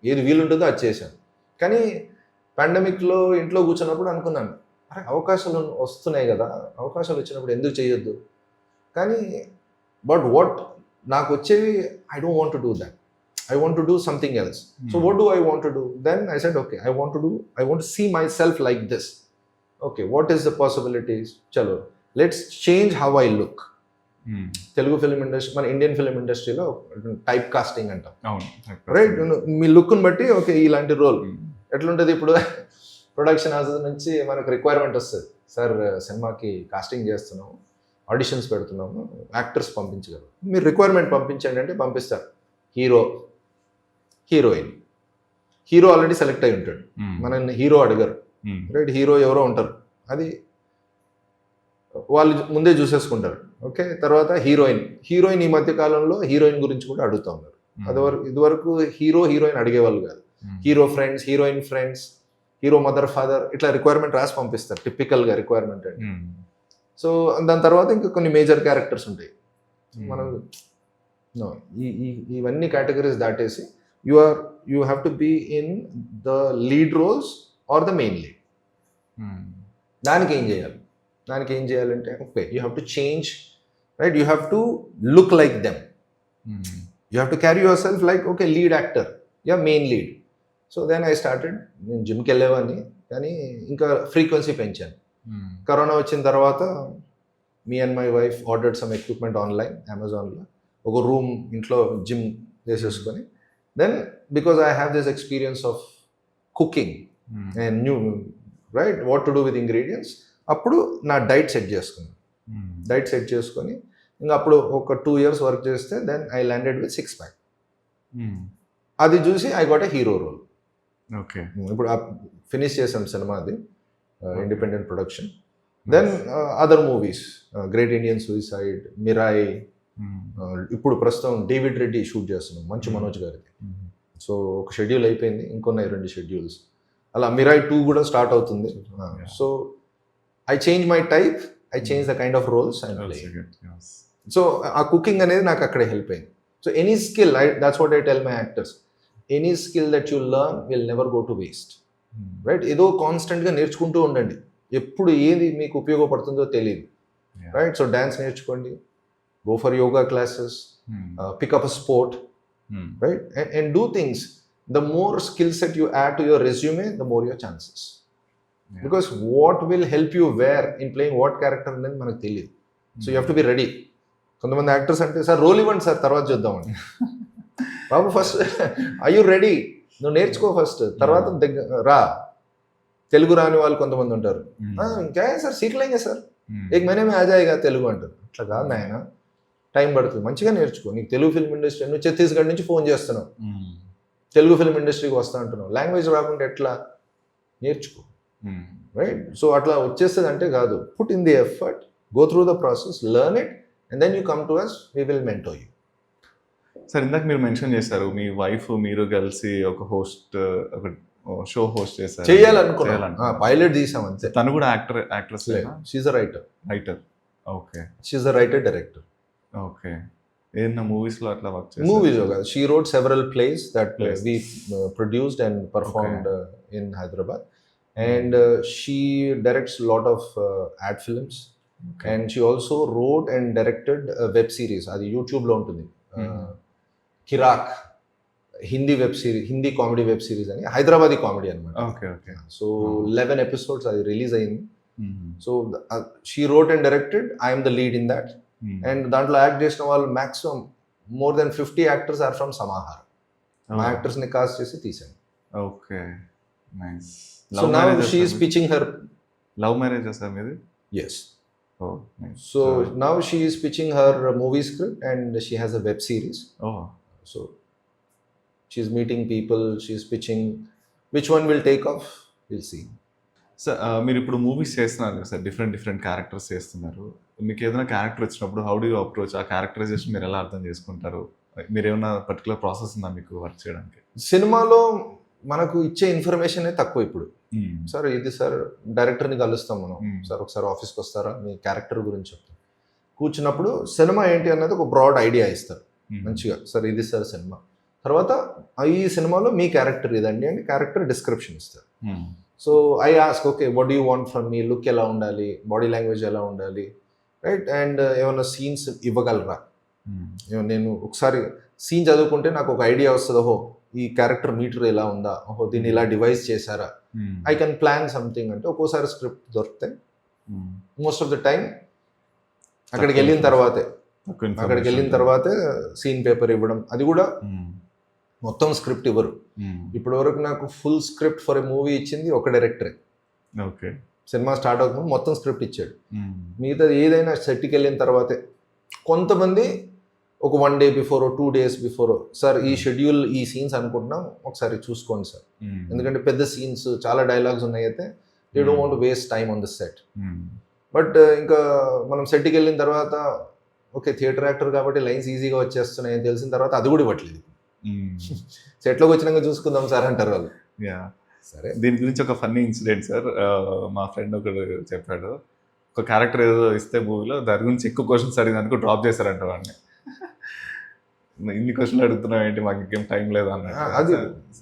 Speaker 2: ఏది వీలుంటుందో అది చేశాను. కానీ పాండమిక్లో ఇంట్లో కూర్చున్నప్పుడు అనుకున్నాను, అరే అవకాశాలు వస్తున్నాయి కదా, అవకాశాలు వచ్చినప్పుడు ఎందుకు చేయొద్దు. కానీ బట్ వాట్ నాకు వచ్చేవి, I don't want to do that, I want to do something else. So what do I want to do? Then I said okay, I want to see myself like this. Okay, what is the possibilities? చలో let's change how I look. Telugu film industry, మన ఇండియన్ ఫిలిం ఇండస్ట్రీలో టైప్ కాస్టింగ్ అంటాం, రైట్? మీ లుక్ని బట్టి ఓకే ఇలాంటి రోల్ ఎట్లుంటుంది. ఇప్పుడు ప్రొడక్షన్ హౌస్ నుంచి మనకు రిక్వైర్మెంట్ వస్తుంది, సార్ సినిమాకి కాస్టింగ్ చేస్తున్నాము, ఆడిషన్స్ పెడుతున్నాము, యాక్టర్స్ పంపించగలరు, మీరు రిక్వైర్మెంట్ పంపించండి అంటే పంపిస్తారు. Hero, heroine, hero already select అయి ఉంటాడు, మనల్ని హీరో అడగరు, రైట్? హీరో ఎవరో ఉంటారు, అది వాళ్ళు ముందే చూసేసుకుంటారు. ఓకే, తర్వాత హీరోయిన్ ఈ మధ్య కాలంలో హీరోయిన్ గురించి కూడా అడుగుతూ ఉన్నారు. ఇదివరకు హీరోయిన్ అడిగేవాళ్ళు కాదు. Hero friends, heroine friends, hero mother father, ఇట్లా రిక్వైర్మెంట్ రాసి పంపిస్తారు టిపికల్గా రిక్వైర్మెంట్ అంటే. సో దాని తర్వాత ఇంకా కొన్ని మేజర్ క్యారెక్టర్స్ ఉంటాయి. మనం ఇవన్నీ కేటగిరీస్ దాటేసి you have to be in the lead roles or the main lead. దానికి ఏం చేయాలంటే okay, you have to change, right? You have to look like them, you have to carry yourself like okay lead actor, yeah main lead. So then I started, నేను జిమ్కి వెళ్ళేవాడిని కానీ ఇంకా ఫ్రీక్వెన్సీ పెంచాను. కరోనా వచ్చిన తర్వాత me and my wife ordered some equipment online, అమెజాన్లో, ఒక రూమ్ ఇంట్లో జిమ్ చేసేసుకొని, then because I have this experience of cooking and new, right, what to do with ingredients, అప్పుడు నా డైట్ సెట్ చేసుకొని ఇంకా అప్పుడు ఒక 2 years వర్క్ చేస్తే then I landed with 6 pack. అది చూసి I got a hero role.
Speaker 1: Okay,
Speaker 2: ఇప్పుడు ఫినిష్ చేసాం సినిమా, అది independent production. Then other movies, Great Indian Suicide, Mirai, ఇప్పుడు ప్రస్తుతం డేవిడ్ రెడ్డి షూట్ చేస్తున్నాం మంచు మనోజ్ గారికి. సో ఒక షెడ్యూల్ అయిపోయింది, ఇంకొన్నాయి 2 schedules. అలా మిరాయి 2 కూడా స్టార్ట్ అవుతుంది. So I change my type, I change the kind of roles I'm playing. Yes. So ఆ కుకింగ్ అనేది నాకు అక్కడే హెల్ప్ అయింది. So any skill, that's what I tell my actors, any skill that you learn will never go to waste, right? ఏదో కాన్స్టెంట్గా నేర్చుకుంటూ ఉండండి, ఎప్పుడు ఏది మీకు ఉపయోగపడుతుందో తెలియదు, రైట్? సో డ్యాన్స్ నేర్చుకోండి, go for yoga classes, pick up a sport, right? And do things. The more skill set you add to your resume, the more your chances. Because what will help you where in playing what character అనేది మనకు తెలియదు. So you have to be ready. కొంతమంది యాక్టర్స్ అంటే సార్ రోల్ ఇవ్వండి సార్ తర్వాత చూద్దామని. బాబు ఫస్ట్ ఐ యూ రెడీ, నువ్వు నేర్చుకో ఫస్ట్, తర్వాత రా. తెలుగు రాని వాళ్ళు కొంతమంది ఉంటారు, ఇంకా సార్ సీక్లేంగే సార్, ఏక్ మహీనే మే ఆ జాయేగా తెలుగు అంటారు. అట్లా కాదు నాయన, టైం పడుతుంది, మంచిగా నేర్చుకో. నీకు తెలుగు ఫిల్మ్ ఇండస్ట్రీ, నువ్వు ఛత్తీస్గఢ్ నుంచి ఫోన్ చేస్తున్నావు, తెలుగు ఫిల్మ్ ఇండస్ట్రీకి వస్తా అంటున్నావు, లాంగ్వేజ్ రాకుండా ఎట్లా? నేర్చుకో, రైట్? సో అట్లా వచ్చేస్తుంది అంటే కాదు. Put in the effort, go through the process, learn it, and then you come to us, we will mentor you.
Speaker 1: Sir ఇందాక మీరు మెన్షన్ చేశారు మీ వైఫ్ మీరు కలిసి ఒక ఒక షో హోస్ట్ చేశారు.
Speaker 2: చేయాలనుకున్నా, పైలట్ తీసాం అంతే.
Speaker 1: తను కూడా actress
Speaker 2: she's a
Speaker 1: writer. Okay.
Speaker 2: She's a writer, director.
Speaker 1: Okay. ఏదైనా మూవీస్ లో అట్లా వర్క్ చేశారు?
Speaker 2: మూవీస్ లో కాదు, she wrote several plays that we produced and performed in Hyderabad. And she directs a lot of ad films. Okay. And she also wrote and directed a web series. అది యూట్యూబ్ లో ఉంటుంది, Kirak, Hindi web series, Hindi comedy web series అని, హైదరాబాదీ కామెడీ అనమాట.
Speaker 1: Okay okay.
Speaker 2: సో 11 episodes అది రిలీజ్ అయింది. So she wrote and directed, I'm the lead in that. And దాంట్లో యాక్ట్ చేసిన వాళ్ళు maximum more than 50 actors are from Samahar. మా యాక్టర్స్ ని కాస్ట్ చేసి తీసాను.
Speaker 1: Okay, nice.
Speaker 2: So now she is pitching her
Speaker 1: love marriage sir meedi?
Speaker 2: Yes.
Speaker 1: Oh, nice.
Speaker 2: So now she is pitching her movie script and she has a web series.
Speaker 1: Oh.
Speaker 2: So she is meeting people, she is pitching. Which one will take off? We'll see.
Speaker 1: Sir మీరు ఇప్పుడు మూవీస్ చేస్తున్నారు కదా సార్, డిఫరెంట్ క్యారెక్టర్స్ చేస్తున్నారు. మీకు ఏదైనా క్యారెక్టర్ వచ్చినప్పుడు హౌ డూ యూ అప్రోచ్? ఆ క్యారెక్టరైజేషన్ మీరు ఎలా అర్థం చేసుకుంటారు? మీరు ఏమైనా పర్టికులర్ ప్రాసెస్ ఉందా మీకు వర్క్ చేయడానికి?
Speaker 2: సినిమాలో మనకు ఇచ్చే ఇన్ఫర్మేషన్ తక్కువ. ఇప్పుడు సార్ ఇది సార్ డైరెక్టర్ని కలుస్తాం మనం, సార్ ఒకసారి ఆఫీస్కి వస్తారా, మీ క్యారెక్టర్ గురించి చెప్తాం. కూర్చున్నప్పుడు సినిమా ఏంటి అన్నది ఒక బ్రాడ్ ఐడియా ఇస్తారు మంచిగా. సార్ ఇది సార్ సినిమా, తర్వాత ఈ సినిమాలో మీ క్యారెక్టర్ ఇదండి అని క్యారెక్టర్ డిస్క్రిప్షన్ ఇస్తారు. So I ask, okay what do you want from me, look ఎలా ఉండాలి, బాడీ లాంగ్వేజ్ ఎలా ఉండాలి, రైట్, అండ్ ఏమైనా సీన్స్ ఇవ్వగలరా. నేను ఒకసారి సీన్ చదువుకుంటే నాకు ఒక ఐడియా వస్తుంది, ఓహో ఈ క్యారెక్టర్ మీటర్ ఎలా ఉందా, ఓహో దీన్ని ఇలా డివైజ్ చేశారా, ఐ కెన్ ప్లాన్ సంథింగ్. అంటే ఒక్కోసారి స్క్రిప్ట్ దొరికితే మోస్ట్ ఆఫ్ ద టైం అక్కడికి వెళ్ళిన తర్వాతే సీన్ పేపర్ ఇవ్వడం. అది కూడా మొత్తం స్క్రిప్ట్ ఇవ్వరు. ఇప్పటి వరకు నాకు full script for a movie ఇచ్చింది ఒక డైరెక్టరే.
Speaker 1: ఓకే.
Speaker 2: సినిమా స్టార్ట్ అవుతుంది మొత్తం స్క్రిప్ట్ ఇచ్చాడు. మిగతాది ఏదైనా సెట్కి వెళ్ళిన తర్వాతే. కొంతమంది ఒక 1 day before, 2 days before, sir ఈ షెడ్యూల్ ఈ సీన్స్ అనుకుంటున్నాం ఒకసారి చూసుకోండి సార్, ఎందుకంటే పెద్ద సీన్స్ చాలా డైలాగ్స్ ఉన్నాయి అయితే they don't want to waste time on the set. But ఇంకా మనం సెట్కి వెళ్ళిన తర్వాత ఓకే థియేటర్ యాక్టర్ కాబట్టి లైన్స్ ఈజీగా వచ్చేస్తున్నాయి అని తెలిసిన తర్వాత అది కూడా ఇవ్వట్లేదు. సెట్లోకి వచ్చినాక చూసుకుందాం సార్ అంటారు వాళ్ళు.
Speaker 1: సరే, దీని గురించి ఒక ఫన్నీ ఇన్సిడెంట్ సార్. మా ఫ్రెండ్ ఒకడు చెప్పాడు, ఒక క్యారెక్టర్ ఏదో ఇస్తే మూవీలో దాని గురించి ఎక్కువ క్వశ్చన్స్ అడిగినందుకు డ్రాప్ చేశారంట వాడిని. ఇన్ని క్వశ్చన్లు అడుగుతున్నావు ఏంటి, మాకు ఇంకేం టైం లేదు అన్నట్టు.
Speaker 2: అది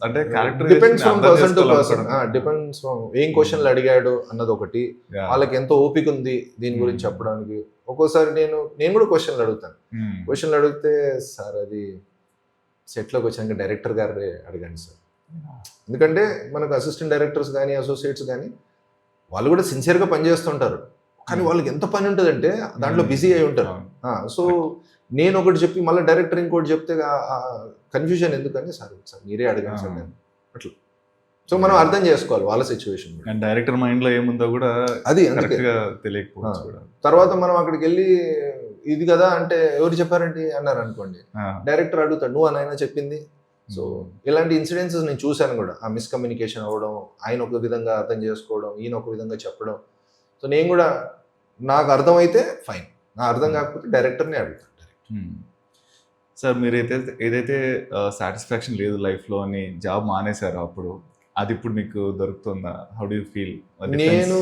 Speaker 1: అంటే character
Speaker 2: depends from person to person, depends from ఏం క్వశ్చన్లు అడిగాడు అన్నది ఒకటి, వాళ్ళకి ఎంతో ఓపిక ఉంది దీని గురించి చెప్పడానికి. ఒక్కోసారి నేను కూడా క్వశ్చన్లు అడుగుతాను. క్వశ్చన్లు అడిగితే సార్ అది సెట్లోకి వచ్చాక డైరెక్టర్ గారే అడగండి సార్, ఎందుకంటే మనకు అసిస్టెంట్ డైరెక్టర్స్ కానీ అసోసియేట్స్ కానీ వాళ్ళు కూడా సిన్సియర్గా పనిచేస్తుంటారు, కానీ వాళ్ళకి ఎంత పని ఉంటుందంటే దాంట్లో బిజీ అయి ఉంటారు. సో నేను ఒకటి చెప్పి మళ్ళీ డైరెక్టర్ ఇంకోటి చెప్తే కన్ఫ్యూజన్ ఎందుకని, సార్ మీరే అడగండి సార్ అట్లా. సో మనం అర్థం చేసుకోవాలి వాళ్ళ సిచ్యువేషన్.
Speaker 1: డైరెక్టర్ మైండ్ లో ఏముందో కూడా
Speaker 2: అది
Speaker 1: తెలియకపోవచ్చు.
Speaker 2: తర్వాత మనం అక్కడికి వెళ్ళి ఇది కదా అంటే ఎవరు చెప్పారండి అన్నారు అనుకోండి, డైరెక్టర్ అడుగుతాడు నువ్వు అని చెప్పింది. సో ఇలాంటి ఇన్సిడెంట్స్ నేను చూశాను కూడా, ఆ మిస్కమ్యూనికేషన్ అవ్వడం, ఆయన ఒక విధంగా అర్థం చేసుకోవడం, ఈయన ఒక విధంగా చెప్పడం. సో నేను కూడా నాకు అర్థమైతే ఫైన్, నా అర్థం కాకపోతే డైరెక్టర్ని అడుగుతాను.
Speaker 1: సార్ మీరు ఏదైతే సాటిస్ఫాక్షన్ లేదు లైఫ్లో అని జాబ్ మానేశారో అప్పుడు, అది ఇప్పుడు మీకు దొరుకుతుందా? How do you feel?
Speaker 2: నేను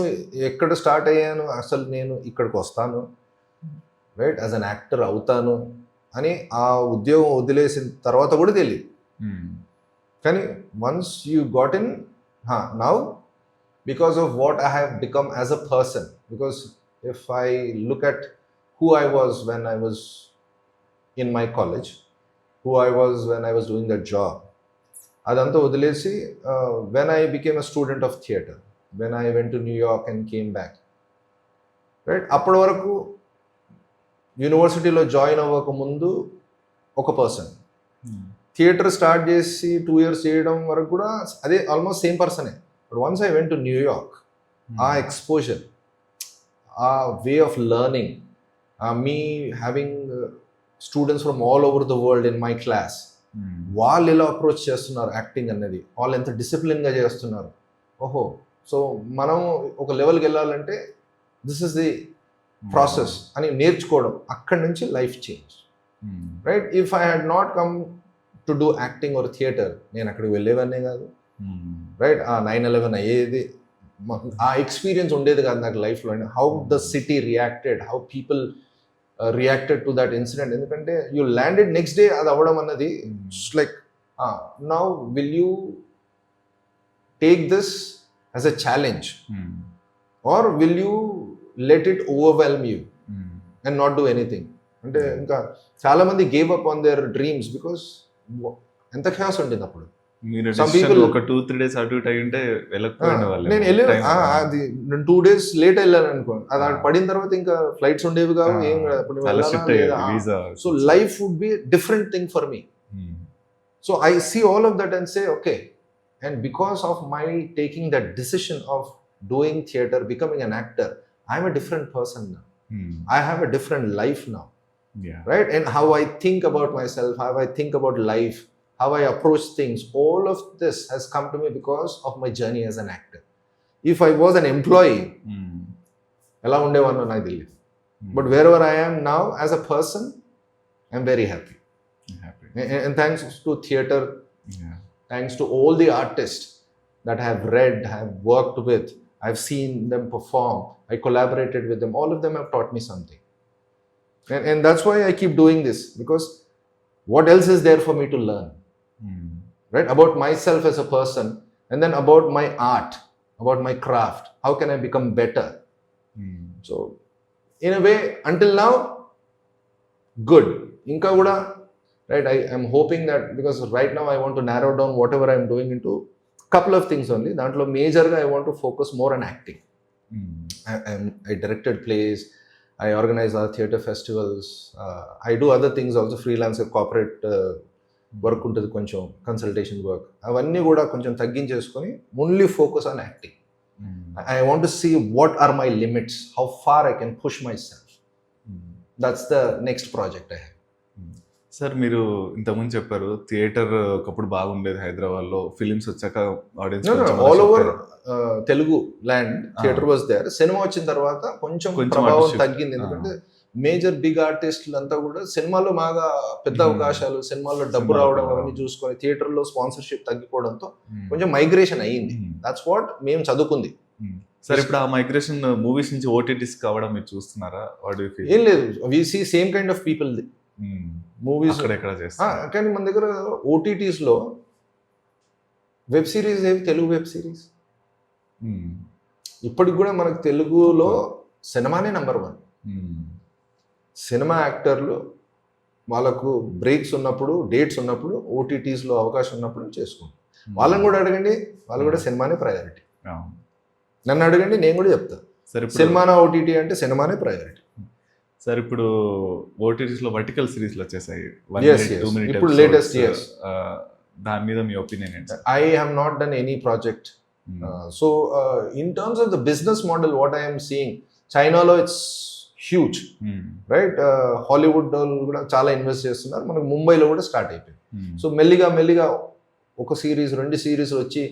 Speaker 2: ఎక్కడ స్టార్ట్ అయ్యాను, అసలు నేను ఇక్కడికి వస్తాను రైట్ యాజ్ అన్ యాక్టర్ అవుతాను అని ఆ ఉద్యోగం వదిలేసిన తర్వాత కూడా తెలియదు. కానీ once you got in now, because of what I have become as a person, because if I look at who I was when I was in my college, who I was when I was doing that job, adanతా వదిలేసి when I became a student of theatre, when I went to New York and came back, right, అప్పటి వరకు యూనివర్సిటీలో జాయిన్ అవ్వక ముందు ఒక పర్సన్, థియేటర్ స్టార్ట్ చేసి 2 years చేయడం వరకు కూడా అదే ఆల్మోస్ట్ సేమ్ పర్సనే. But once I went to New York, ఆ ఎక్స్పోజర్, ఆ way of learning, me having students from all over the world in my class, వాళ్ళు ఎలా అప్రోచ్ చేస్తున్నారు యాక్టింగ్ అనేది, వాళ్ళు ఎంత డిసిప్లిన్గా చేస్తున్నారు, ఓహో సో మనం ఒక లెవెల్కి వెళ్ళాలంటే దిస్ ఇస్ ది ప్రాసెస్ అని నేర్చుకోవడం, అక్కడి నుంచి life change. Right. If I had not come to do acting are theatre, నేను అక్కడికి వెళ్ళేవన్నీ కాదు. రైట్. ఆ 9/11 అయ్యేది, ఆ ఎక్స్పీరియన్స్ ఉండేది కాదు నాకు లైఫ్లో. How the city reacted, how people reacted to that incident. ఎందుకంటే యూ ల్యాండెడ్ నెక్స్ట్ డే అది అవ్వడం అన్నది like now will you take this as a challenge or will you let it overwhelm you and not do anything. అంటే ఇంకా చాలా మంది gave up on their dreams because ఎంత ఖాస్ ఉంటుంది అప్పుడు.
Speaker 1: మీరు
Speaker 2: Some people-
Speaker 1: ఒక 2-3 days అటు ఇటు అయి ఉంటే వెళ్ళకపోయిన వాళ్ళు.
Speaker 2: నేను వెళ్ళాను, అది 2 days లేట్ వెళ్ళాను అనుకో, అది అక్కడ పడిన తర్వాత ఇంకా ఫ్లైట్స్ ఉండేవి కావు, ఏం కాదు. అప్పుడు
Speaker 1: చాలా షిఫ్ట్ అయ్యారు visa.
Speaker 2: So life would be different thing for me. So I see all of that and say okay, and because of my taking that decision of doing theatre, becoming an actor, I'm a different person now. I have a different life now, right? And how I think about myself, how I think about life, how I approach things, all of this has come to me because of my journey as an actor. If I was an employee, ela undevanno naku teliyadu. But wherever I am now as a person, I'm very happy. And thanks to theatre, thanks to all the artists that I have read, have worked with, I've seen them perform, I collaborated with them, all of them have taught me something. And that's why I keep doing this, because what else is there for me to learn? Right? About myself as a person, and then about my art, about my craft. How can I become better? So, in a way, until now, good. Inka kuda, right? I am hoping that, because right now I want to narrow down whatever I am doing into couple of things only. Dantlo major ga I want to focus more on acting. I directed plays, I organize our theatre festivals, I do other things also, freelance corporate work ఉంటుంది, కొంచెం కన్సల్టేషన్ వర్క్, అవన్నీ కూడా కొంచెం తగ్గించేసుకొని only focus on acting. I want to see what are my limits, how far I can push myself. That's the next project I have.
Speaker 1: Sir, మీరు ఇంతకుముందు చెప్పారు థియేటర్ ఒకప్పుడు బాగుండేది హైదరాబాద్లో, ఫిలిమ్స్ వచ్చాక audience
Speaker 2: all over Telugu land theatre was there. Cinema వచ్చిన తర్వాత కొంచెం ప్రభావం తగ్గింది, ఎందుకంటే మేజర్ బిగ్ ఆర్టిస్టులు అంతా కూడా సినిమాలో బాగా పెద్ద అవకాశాలు, సినిమాల్లో డబ్బు రావడం అవన్నీ చూసుకొని థియేటర్లో స్పాన్సర్షిప్ తగ్గిపోవడంతో కొంచెం మైగ్రేషన్ అయ్యింది. దట్స్ వాట్ మేము చదువుకుంది.
Speaker 1: సార్, ఇప్పుడు ఆ మైగ్రేషన్ మూవీస్ నుంచి ఓటీటీస్ కావడం మీరు చూస్తున్నారా?
Speaker 2: ఏం లేదు, we see same kind of people movies
Speaker 1: ఎక్కడ చేస్తారు.
Speaker 2: కానీ మన దగ్గర ఓటీటీస్ లో వెబ్ సిరీస్ ఏవి, తెలుగు వెబ్ సిరీస్ ఇప్పటికి కూడా మనకు తెలుగులో సినిమానే నంబర్ 1. సినిమా యాక్టర్లు వాళ్ళకు బ్రేక్స్ ఉన్నప్పుడు, డేట్స్ ఉన్నప్పుడు, ఓటీటీస్లో అవకాశం ఉన్నప్పుడు చేసుకుంటాం. వాళ్ళని కూడా అడగండి, వాళ్ళు కూడా సినిమానే ప్రయారిటీ. నన్ను అడగండి, నేను కూడా చెప్తాను. సినిమానా ఓటీటీ అంటే సినిమానే ప్రయారిటీ.
Speaker 1: సార్, ఇప్పుడు ఓటీటీస్లో వర్టికల్ సిరీస్లు వచ్చేసాయి,
Speaker 2: ఇప్పుడు లేటెస్ట్.
Speaker 1: దాని మీద మీ ఒపీనియన్ ఏంటి?
Speaker 2: I have not done any project. So in terms of the business model, what I M seeing, చైనాలో ఇట్స్ హ్యూజ్, రైట్? హాలీవుడ్ కూడా చాలా ఇన్వెస్ట్ చేస్తున్నారు. మనకు ముంబైలో కూడా స్టార్ట్ అయిపోయింది. సో మెల్లిగా మెల్లిగా ఒక సిరీస్, 2 సిరీస్ వచ్చి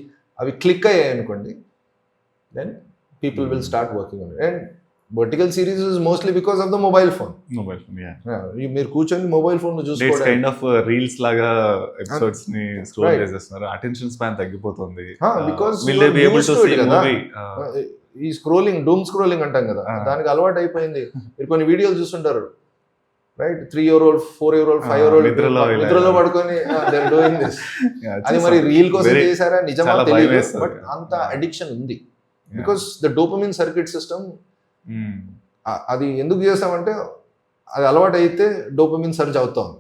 Speaker 2: అవి క్లిక్ అయ్యాయి అనుకోండి, then people will start working on it. And vertical series is mostly because of the mobile phone. మీరు కూర్చొని మొబైల్ ఫోన్ చూసుకోవడం,
Speaker 1: కైండ్ ఆఫ్ రీల్స్ లాగా ఎపిసోడ్స్ ని స్క్రోల్ చేసేస్తున్నారు. అటెన్షన్ స్పాన్ తగ్గిపోతుంది.
Speaker 2: బికాస్ ఈ స్క్రోలింగ్, డూమ్ స్క్రోలింగ్ అంటాం కదా, దానికి అలవాటు అయిపోయింది. మీరు కొన్ని వీడియోలు చూస్తుంటారు, రైట్? 3-year-old, 4-year-old, 5-year-old నిద్రలో పడుకొని దే ఆర్ డూయింగ్ దిస్. అది మరి రీల్ కోసం చేశారా నిజమా తెలియదు, బట్ అంత అడిక్షన్ ఉంది. Because the dopamine circuit system, అది ఎందుకు చేస్తామంటే అది అలవాటు అయితే డోపమిన్ సర్జ్ అవుతాం,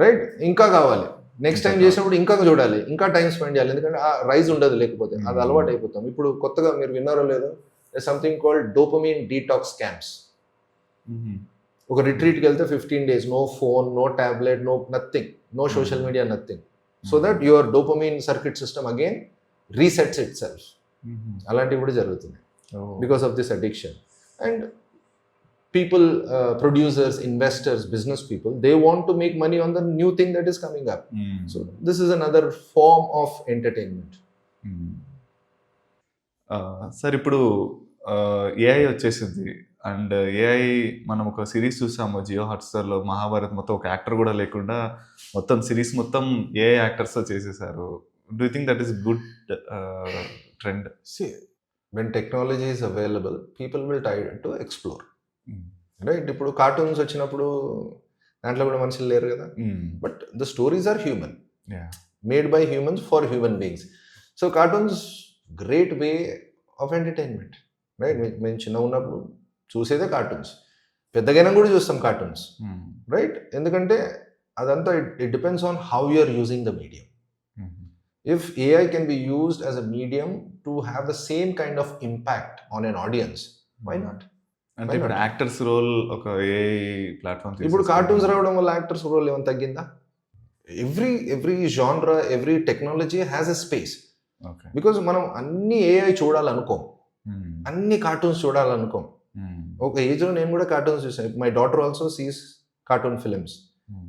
Speaker 2: రైట్? ఇంకా కావాలి, నెక్స్ట్ టైం చేసినప్పుడు ఇంకా చూడాలి, ఇంకా టైం స్పెండ్ చేయాలి, ఎందుకంటే ఆ రైజ్ ఉండదు లేకపోతే. అది అలవాటు అయిపోతాం. ఇప్పుడు కొత్తగా మీరు విన్నారో లేదో, something called dopamine detox camps. ఒక రిట్రీట్కి వెళ్తే 15 days, no phone, no tablet, no nothing, no social media, nothing, so that your dopamine circuit system again resets it self. అలాంటివి కూడా జరుగుతున్నాయి because of this addiction. And people, producers, investors, business people, they want to make money on the new thing that is coming up. So this is another form of entertainment.
Speaker 1: Sir, ఇప్పుడు ఏఐ వచ్చేసింది, అండ్ ఏఐ మనం ఒక సిరీస్ చూసాము జియో హాట్స్టార్లో మహాభారత్ మొత్తం ఒక యాక్టర్ కూడా లేకుండా మొత్తం సిరీస్ మొత్తం ఏఐ యాక్టర్స్తో చేసేసారు. Do you think that is good trend?
Speaker 2: See, when technology is available, people will try to explore. Right, ఇప్పుడు కార్టూన్స్ వచ్చినప్పుడు దాంట్లో కూడా మనుషులు లేరు కదా, but the stories are human, made by humans for human beings. So cartoons great way of entertainment, right. మేము చిన్న ఉన్నప్పుడు చూసేదే కార్టూన్స్, పెద్దగైనా కూడా చూస్తాం కార్టూన్స్, రైట్. ఎందుకంటే అదంతా it depends on how you are using the medium. If AI can be used as a medium to have the same kind of impact on an audience, why not?
Speaker 1: అంటే ఇప్పుడు యాక్టర్స్ రోల్ ఒక ఏఐ ప్లాట్ఫామ్
Speaker 2: ఇప్పుడు కార్టూన్స్ రావడం వల్ల యాక్టర్స్ రోల్ ఏమైనా తగ్గిందా? Every genre, every technology has a space. Because మనం అన్ని ఏఐ చూడాలనుకోం, అన్ని కార్టూన్స్ చూడాలనుకోం. ఒక ఏజ్లో నేను కూడా కార్టూన్స్ చూసాను. My daughter also sees cartoon films,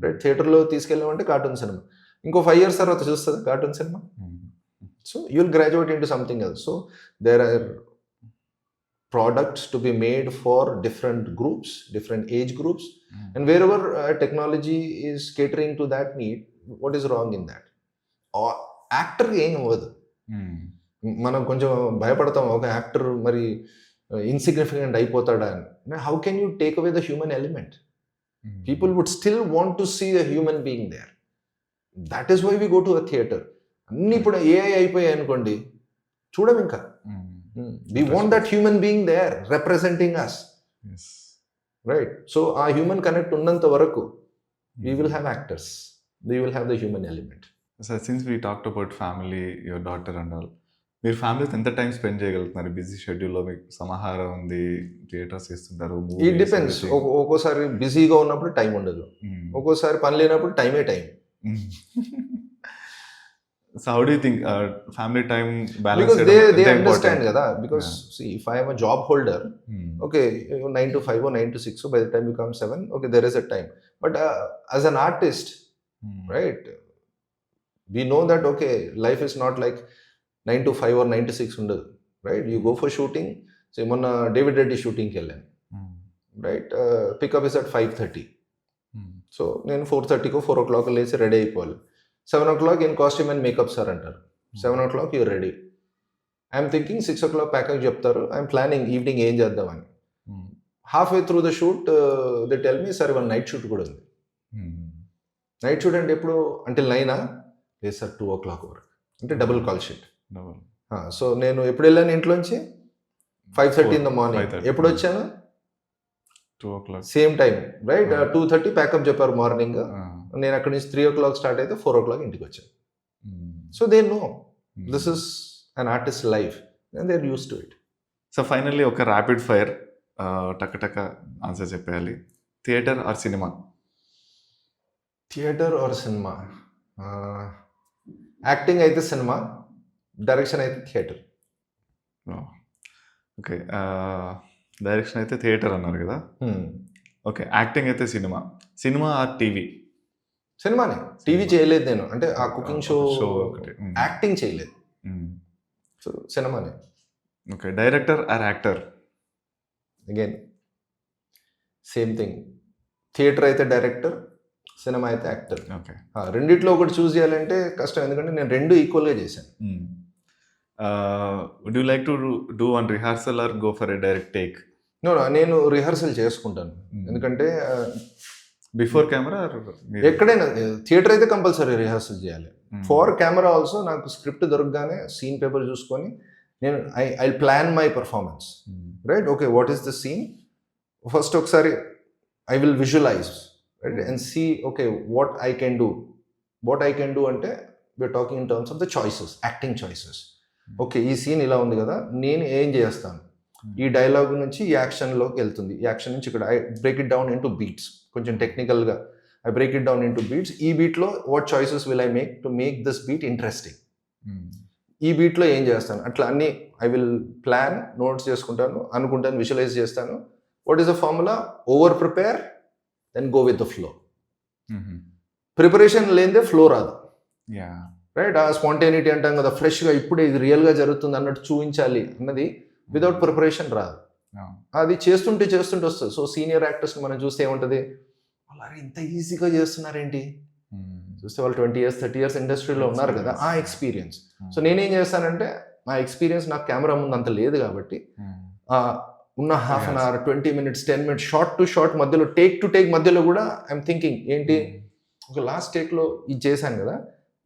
Speaker 2: right. థియేటర్లో తీసుకెళ్ళామంటే కార్టూన్ సినిమా, ఇంకో 5 years తర్వాత చూస్తుంది cartoon cinema. So you will graduate into something else. So there are products to be made for different groups, different age groups, and wherever technology is catering to that need, what is wrong in that? Or actor ఏం అవ్వదు. మనం కొంచెం భయపడతాం, ఒక యాక్టర్ మరి ఇన్సిగ్నిఫికెంట్ అయిపోతాడా అని. How can you take away the human element? People would still want to see a human being there. That is why we go to a theatre. అన్ని ఇప్పుడు ఏఐ అయిపోయాయి అనుకోండి, చూడం ఇంకా. We want that human being there representing us.
Speaker 1: Yes.
Speaker 2: Right. So our human connect ఉన్నంత వరకు we will have actors. We will have the human element.
Speaker 1: So since we talked about family, your daughter and all, మీరు ఫ్యామిలీతో ఎంత టైం స్పెండ్ చేయగలుగుతున్నారు? బిజీ షెడ్యూల్లో మీకు సమాహారం ఉంది, థియేటర్స్ చేస్తుంటారు.
Speaker 2: It depends. ఒక్కోసారి బిజీగా ఉన్నప్పుడు టైం ఉండదు, ఒక్కోసారి పని లేనప్పుడు టైమే time.
Speaker 1: So how do you think family time balance?
Speaker 2: Because they understand kada. Because see, if I am a job holder, okay, 9 to 5 or 9 to 6, so by the time you come 7, okay, there is a time. But as an artist, right, we know that okay, life is not like 9 to 5 or 9 to 6 ఉండదు, right? You go for shooting. So మొన్న డేవిడ్ రెడ్డి షూటింగ్ కి వెళ్ళాను, right. Pickup is at 5:30. So నేను 4:30కో 4 o'clock లేచి రెడీ అయిపోవాలి. 7 o'clock in costume and makeup sir అంటారు. 7 o'clock you're ready. I'm thinking 6 o'clock package చెప్తారు. I'm planning ఈవినింగ్ ఏం చేద్దామని. Half way through the shoot they tell me sir ఇవాళ నైట్ షూట్ కూడా ఉంది. నైట్ షూట్ అంటే ఎప్పుడు అంటే 9 లేదు సార్ 2 o'clock వరకు, అంటే డబుల్ కాల్ షీట్. సో నేను ఎప్పుడు వెళ్ళాను ఇంట్లోంచి 5:30 in the morning. ఎప్పుడు వచ్చాను
Speaker 1: 2 o'clock
Speaker 2: same time, right. 2:30 packup చెప్పారు మార్నింగ్. నేను అక్కడి నుంచి 3 o'clock స్టార్ట్ అయితే 4 o'clock ఇంటికి వచ్చాను. So they know this is an artist life and they are used to it.
Speaker 1: So finally ఒక ర్యాపిడ్ ఫైర్ టక ఆన్సర్ చెప్పేయాలి. Theatre or cinema?
Speaker 2: Theatre or cinema? Acting అయితే సినిమా, డైరెక్షన్ అయితే థియేటర్.
Speaker 1: ఓకే, డైరెక్షన్ అయితే థియేటర్ అన్నారు కదా. ఓకే, యాక్టింగ్ అయితే సినిమా. Cinema or TV?
Speaker 2: సినిమానే. టీవీ చేయలేదు నేను, అంటే ఆ కుకింగ్ షో యాక్టింగ్ చేయలేదు. సో సినిమానే.
Speaker 1: Okay, director or actor?
Speaker 2: Again same thing. Theatre అయితే డైరెక్టర్, సినిమా అయితే యాక్టర్.
Speaker 1: ఓకే,
Speaker 2: రెండిట్లో ఒకటి చూస్ చేయాలంటే కష్టం, ఎందుకంటే నేను రెండు ఈక్వల్గా చేశాను.
Speaker 1: Would you like to do one rehearsal or go for a direct take?
Speaker 2: నేను రిహార్సల్ చేసుకుంటాను, ఎందుకంటే
Speaker 1: బిఫోర్ కెమెరా
Speaker 2: ఎక్కడైనా. థియేటర్ అయితే కంపల్సరీ రిహార్సల్ చేయాలి. ఫార్ కెమెరా ఆల్సో నాకు స్క్రిప్ట్ దొరకగానే సీన్ పేపర్ చూసుకొని నేను I plan my performance, right. Okay, what is the scene first ఒకసారి I will visualize, right, and see okay what I can do అంటే we're talking in terms of the choices, acting choices. Okay, ఈ సీన్ ఇలా ఉంది కదా, నేను ఏం చేస్తాను, ఈ డైలాగ్ నుంచి ఈ యాక్షన్లోకి వెళ్తుంది, ఈ యాక్షన్ నుంచి ఇక్కడ I break it down into beats. కొంచెం టెక్నికల్గా I break it down into beats. ఈ బీట్లో what choices will I make to make this beat interesting, ఈ బీట్లో ఏం చేస్తాను, అట్లా అన్నీ ఐ విల్ ప్లాన్, నోట్స్ చేసుకుంటాను, అనుకుంటాను, విజువలైజ్ చేస్తాను. What is the formula? Over prepare then go with the flow. Preparation లేనిదే ఫ్లో రాదు, రైట్. ఆ స్పాంటేనిటీ అంటాం కదా, ఫ్రెష్గా ఇప్పుడే ఇది రియల్గా జరుగుతుంది అన్నట్టు చూపించాలి అన్నది వితౌట్ ప్రిపరేషన్ రాదు. అది చేస్తుంటే వస్తుంది. సో సీనియర్ యాక్టర్స్ని మనం చూస్తే ఏముంటుంది, అలా ఇంత ఈజీగా చేస్తున్నారేంటి, చూస్తే వాళ్ళు 20 years 30 years ఇండస్ట్రీలో ఉన్నారు కదా, ఆ ఎక్స్పీరియన్స్. సో నేనేం చేస్తానంటే, నా ఎక్స్పీరియన్స్ నాకు కెమెరా ముందు అంత లేదు కాబట్టి ఉన్న half an hour 20 minutes 10 minutes shot to shot మధ్యలో టేక్ టు టేక్ మధ్యలో కూడా ఐఎమ్ థింకింగ్ ఏంటి, ఒక లాస్ట్ టేక్లో ఇది చేశాను కదా,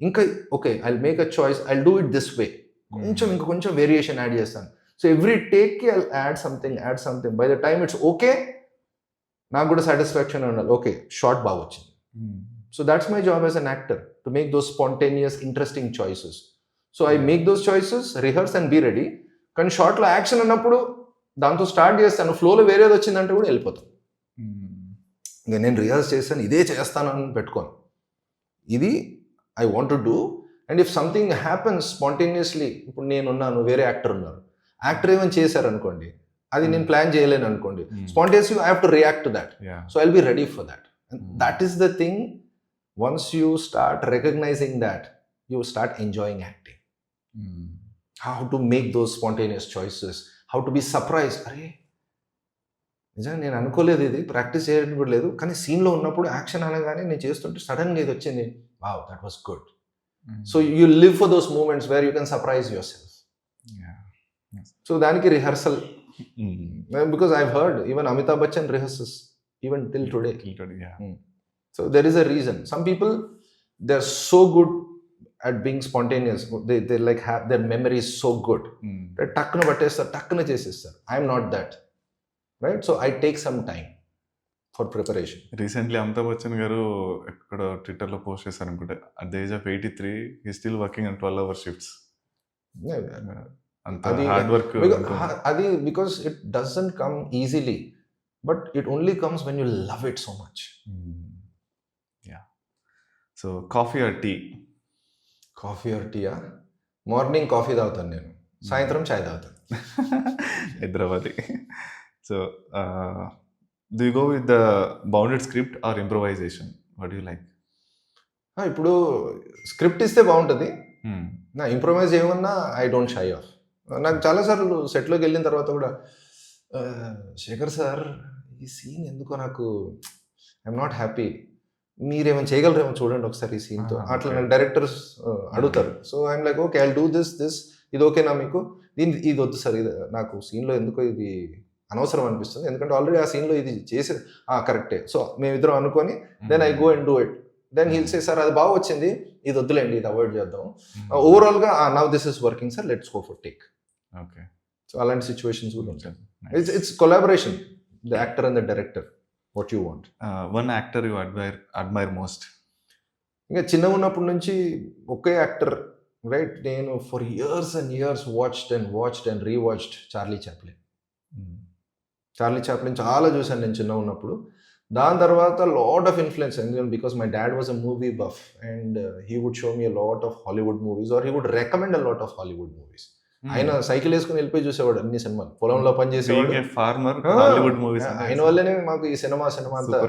Speaker 2: ఇంకా okay I make a choice, I do it this way, ఇంకా కొంచెం వేరియేషన్ యాడ్ చేస్తాను. సో ఎవ్రీ టేక్కి I add something by the time it's okay, నాకు కూడా సాటిస్ఫాక్షన్ ఉండాలి, ఓకే షార్ట్ బాగా వచ్చింది. So that's my job as an actor, to make those spontaneous interesting choices. So I make those choices, rehearse and be ready. కానీ షార్ట్లో యాక్షన్ అన్నప్పుడు దాంతో స్టార్ట్ చేస్తాను, ఫ్లోలో వేరేది వచ్చిందంటే కూడా వెళ్ళిపోతాను. ఇంకా నేను రిహర్స్ చేస్తాను, ఇదే చేస్తాను అని పెట్టుకోను, ఇది I want to do. And if something happens spontaneously, ఇప్పుడు నేనున్నాను, వేరే యాక్టర్ ఉన్నారు, యాక్టర్ ఏమైనా చేశారనుకోండి, అది నేను ప్లాన్ చేయలేను అనుకోండి, spontaneously I have to react to that. So I'll be ready for that. That is the thing. Once you start recognizing that, you start enjoying acting. How to make those spontaneous choices, how to be surprised. అరే నిజంగా నేను అనుకోలేదు, ఇది ప్రాక్టీస్ చేయడం కూడా లేదు, కానీ సీన్లో ఉన్నప్పుడు యాక్షన్ అనగానే నేను చేస్తుంటే సడన్గా ఇది వచ్చింది, wow that was good. So you live for those moments where you can surprise yourself. So దానికి rehearsal, because I heard even Amitabh Bachchan rehearses even till today. So there is a reason. Some people, they're so good at being spontaneous. They like have their memory is so good. Takkana battestar, takkana chesestar. I am not that. Right? So I take some time for preparation.
Speaker 1: Recently Amitabh Bachchan garu ekkada Twitter lo post chesaru anukunte, at the age of 83 he is still working on 12-hour shifts. Anta hard work.
Speaker 2: Adi because it doesn't come easily, but it only comes when you love it so much.
Speaker 1: So coffee or tea?
Speaker 2: Morning coffee తాగుతాను నేను, సాయంత్రం చాయ్ తాగుతాను.
Speaker 1: Hyderabadi. So do you go with the bounded script or improvisation? What you like?
Speaker 2: ఇప్పుడు స్క్రిప్ట్ ఇస్తే బాగుంటుంది, నా ఇంప్రొవైజ్ ఏమన్నా ఐ డోంట్ షై ఆఫ్. నాకు చాలాసార్లు సెట్లోకి వెళ్ళిన తర్వాత కూడా, శేఖర్ సార్ ఈ సీన్ ఎందుకో నాకు ఐఎమ్ నాట్ హ్యాపీ, మీరేమైనా చేయగలరేమో చూడండి ఒకసారి ఈ సీన్తో, అట్లా నాకు డైరెక్టర్స్ అడుగుతారు. So I'm like okay I do this ఇది ఓకేనా మీకు, ఇది వద్దు సార్, ఇది నాకు సీన్లో ఎందుకో ఇది అనవసరం అనిపిస్తుంది, ఎందుకంటే ఆల్రెడీ ఆ సీన్లో ఇది చేసేది కరెక్టే. సో మేమిద్దరం అనుకొని then I go and do it. Then he'll say sir అది బాగా వచ్చింది, ఇది వద్దులేండి, ఇది అవాయిడ్ చేద్దాం. ఓవరాల్గా now this is working sir, let's go for take.
Speaker 1: Okay.
Speaker 2: So అలాంటి సిచ్యువేషన్స్ కూడా ఉంటాయి. It's collaboration, the actor and the director. What you want?
Speaker 1: One actor you admire most?
Speaker 2: ఇంకా చిన్నగా ఉన్నప్పటి నుంచి ఒకే యాక్టర్, రైట్, నేను for years and years watched and rewatched Charlie Chaplin చాలా చూశాను నేను చిన్నగా ఉన్నప్పుడు. దాని తర్వాత లాట్ ఆఫ్ ఇన్ఫ్లుయెన్స్, ఎందుకంటే because my dad was a movie buff and he would show me a lot of Hollywood movies or he would recommend a lot of Hollywood movies. ఆయన సైకిల్ వేసుకుని వెళ్ళిపోయి చూసేవాడు అన్ని సినిమాలు, పొలంలో పనిచేసేవాడు. ఆయన వల్లనే మాకు ఈ సినిమా అంతా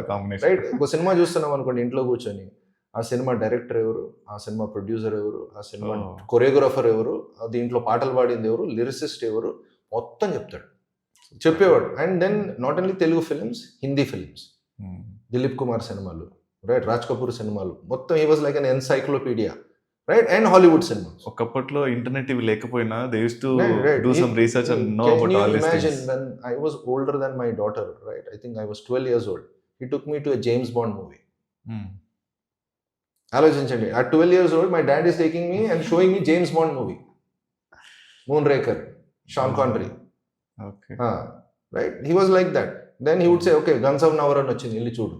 Speaker 2: రైట్. ఒక సినిమా చూస్తున్నాం అనుకోండి ఇంట్లో కూర్చొని, ఆ సినిమా డైరెక్టర్ ఎవరు, ఆ సినిమా ప్రొడ్యూసర్ ఎవరు, ఆ సినిమా కొరియోగ్రాఫర్ ఎవరు, దీంట్లో పాటలు పాడింది ఎవరు, లిరిసిస్ట్ ఎవరు, మొత్తం చెప్పేవాడు. And then not only Telugu films, Hindi films, Dilip Kumar సినిమాలు, రైట్, రాజ్ కపూర్ సినిమాలు, మొత్తం he was like an encyclopedia, right? And Hollywood cinemas.
Speaker 1: ఒకప్పట్లో ఇంటర్నెట్ ఇవి లేకపోయినా they used to do some research and know about all these things.
Speaker 2: Can you imagine when I was older than my daughter, right? I think I was 12 years old. He took me to a James Bond movie. ఆలోచించండి, at 12 years old my dad is taking me and showing me James Bond movie. Moonraker, Sean Connery.
Speaker 1: Okay.
Speaker 2: Right? He was like that. Then he would say, okay, Guns of Navarone వచ్చింది వెళ్ళి చూడు,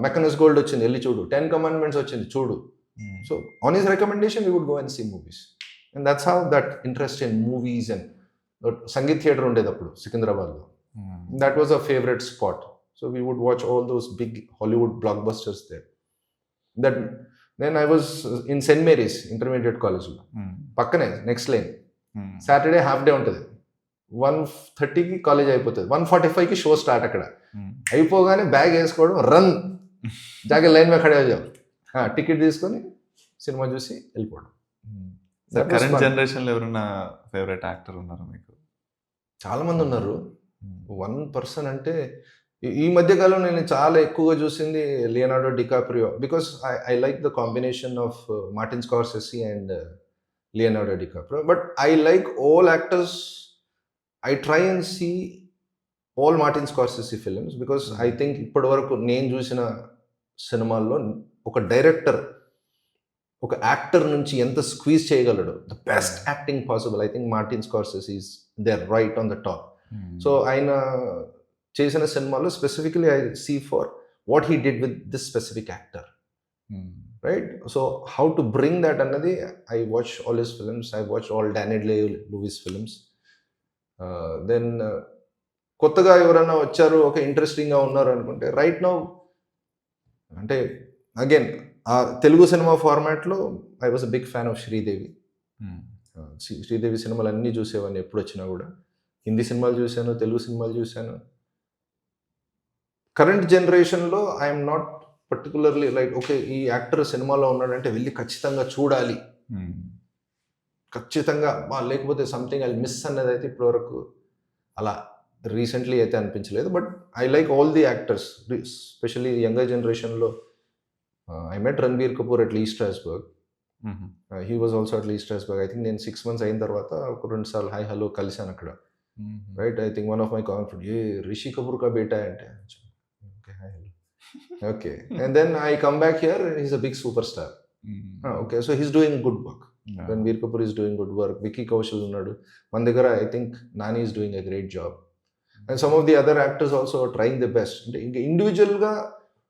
Speaker 2: మెకనస్ గోల్డ్ వచ్చింది వెళ్ళి చూడు, 10 Commandments వచ్చింది చూడు. So on his recommendation we would go and see movies, and that's how that interest in movies and Sangeet theatre ఉండేది అప్పుడు సికింద్రాబాద్లో. That was a favorite spot, so we would watch all those big Hollywood blockbusters there. That then I was in St. Mary's Intermediate College లో, పక్కనే next line. Saturday half day ఉంటుంది, 1:30కి కాలేజ్ అయిపోతుంది, 1:45కి షో స్టార్ట్. అక్కడ అయిపోగానే బ్యాగ్ వేసుకోవడం, రన్ జాగే లైన్ మీద ఖడే हो जाओ, టికెట్ తీసుకొని సినిమా చూసి వెళ్ళిపోవడం.
Speaker 1: కరెంట్ జనరేషన్లో ఎవరైనా ఫేవరెట్ యాక్టర్ ఉన్నారా మీకు?
Speaker 2: చాలా మంది ఉన్నారు. 1 పర్సన్ అంటే ఈ మధ్య కాలంలో నేను చాలా ఎక్కువగా చూసింది Leonardo DiCaprio. Because I like the combination of Martin Scorsese and Leonardo DiCaprio. But I like all actors. I try and see all Martin Scorsese films because I think ఇప్పటి వరకు నేను చూసిన సినిమాల్లో ఒక డైరెక్టర్ ఒక యాక్టర్ నుంచి ఎంత స్క్వీజ్ చేయగలడు, the best acting possible. I think Martin Scorsese is they are right on the top. So ఆయన చేసిన సినిమాలో specifically I see for what he did with this specific actor, right? So how to bring that అన్నది I watch all his films. I watch all Daniel Day Lewis films. Then కొత్తగా ఎవరైనా వచ్చారు, ఒక ఇంట్రెస్టింగ్గా ఉన్నారు అనుకుంటే రైట్ నౌ అంటే అగైన్ ఆ తెలుగు సినిమా ఫార్మాట్లో I was a big fan of Sridevi. Sridevi సినిమాలు అన్నీ చూసేవాడిని ఎప్పుడు వచ్చినా కూడా. హిందీ సినిమాలు చూశాను, తెలుగు సినిమాలు చూశాను. కరెంట్ జనరేషన్లో I'm not particularly like okay ఈ యాక్టర్ సినిమాలో ఉన్నాడంటే వెళ్ళి ఖచ్చితంగా చూడాలి, ఖచ్చితంగా లేకపోతే సంథింగ్ ఐ మిస్ అన్నది అయితే ఇప్పటివరకు అలా రీసెంట్లీ అయితే అనిపించలేదు. But I like all the actors, specially younger జనరేషన్లో. I met Ranbir Kapoor at Lee Strasberg. He was also at Lee Strasberg. I think నేను 6 months అయిన తర్వాత ఒక 2 సార్లు హాయ్ హలో కలిశాను అక్కడ, right? I think one of my confident ఏ రిషి కపూర్ కా బేటా అంటే okay hi hello okay. And then I come back here, he's a big superstar. Okay, so he's doing good work. Ranbir Kapoor is doing good work. Vicky Kaushal ఉన్నాడు మన దగ్గర. I think Nani is doing a great job. And some of the other actors also trying the best. అంటే ఇంకా ఇండివిజువల్గా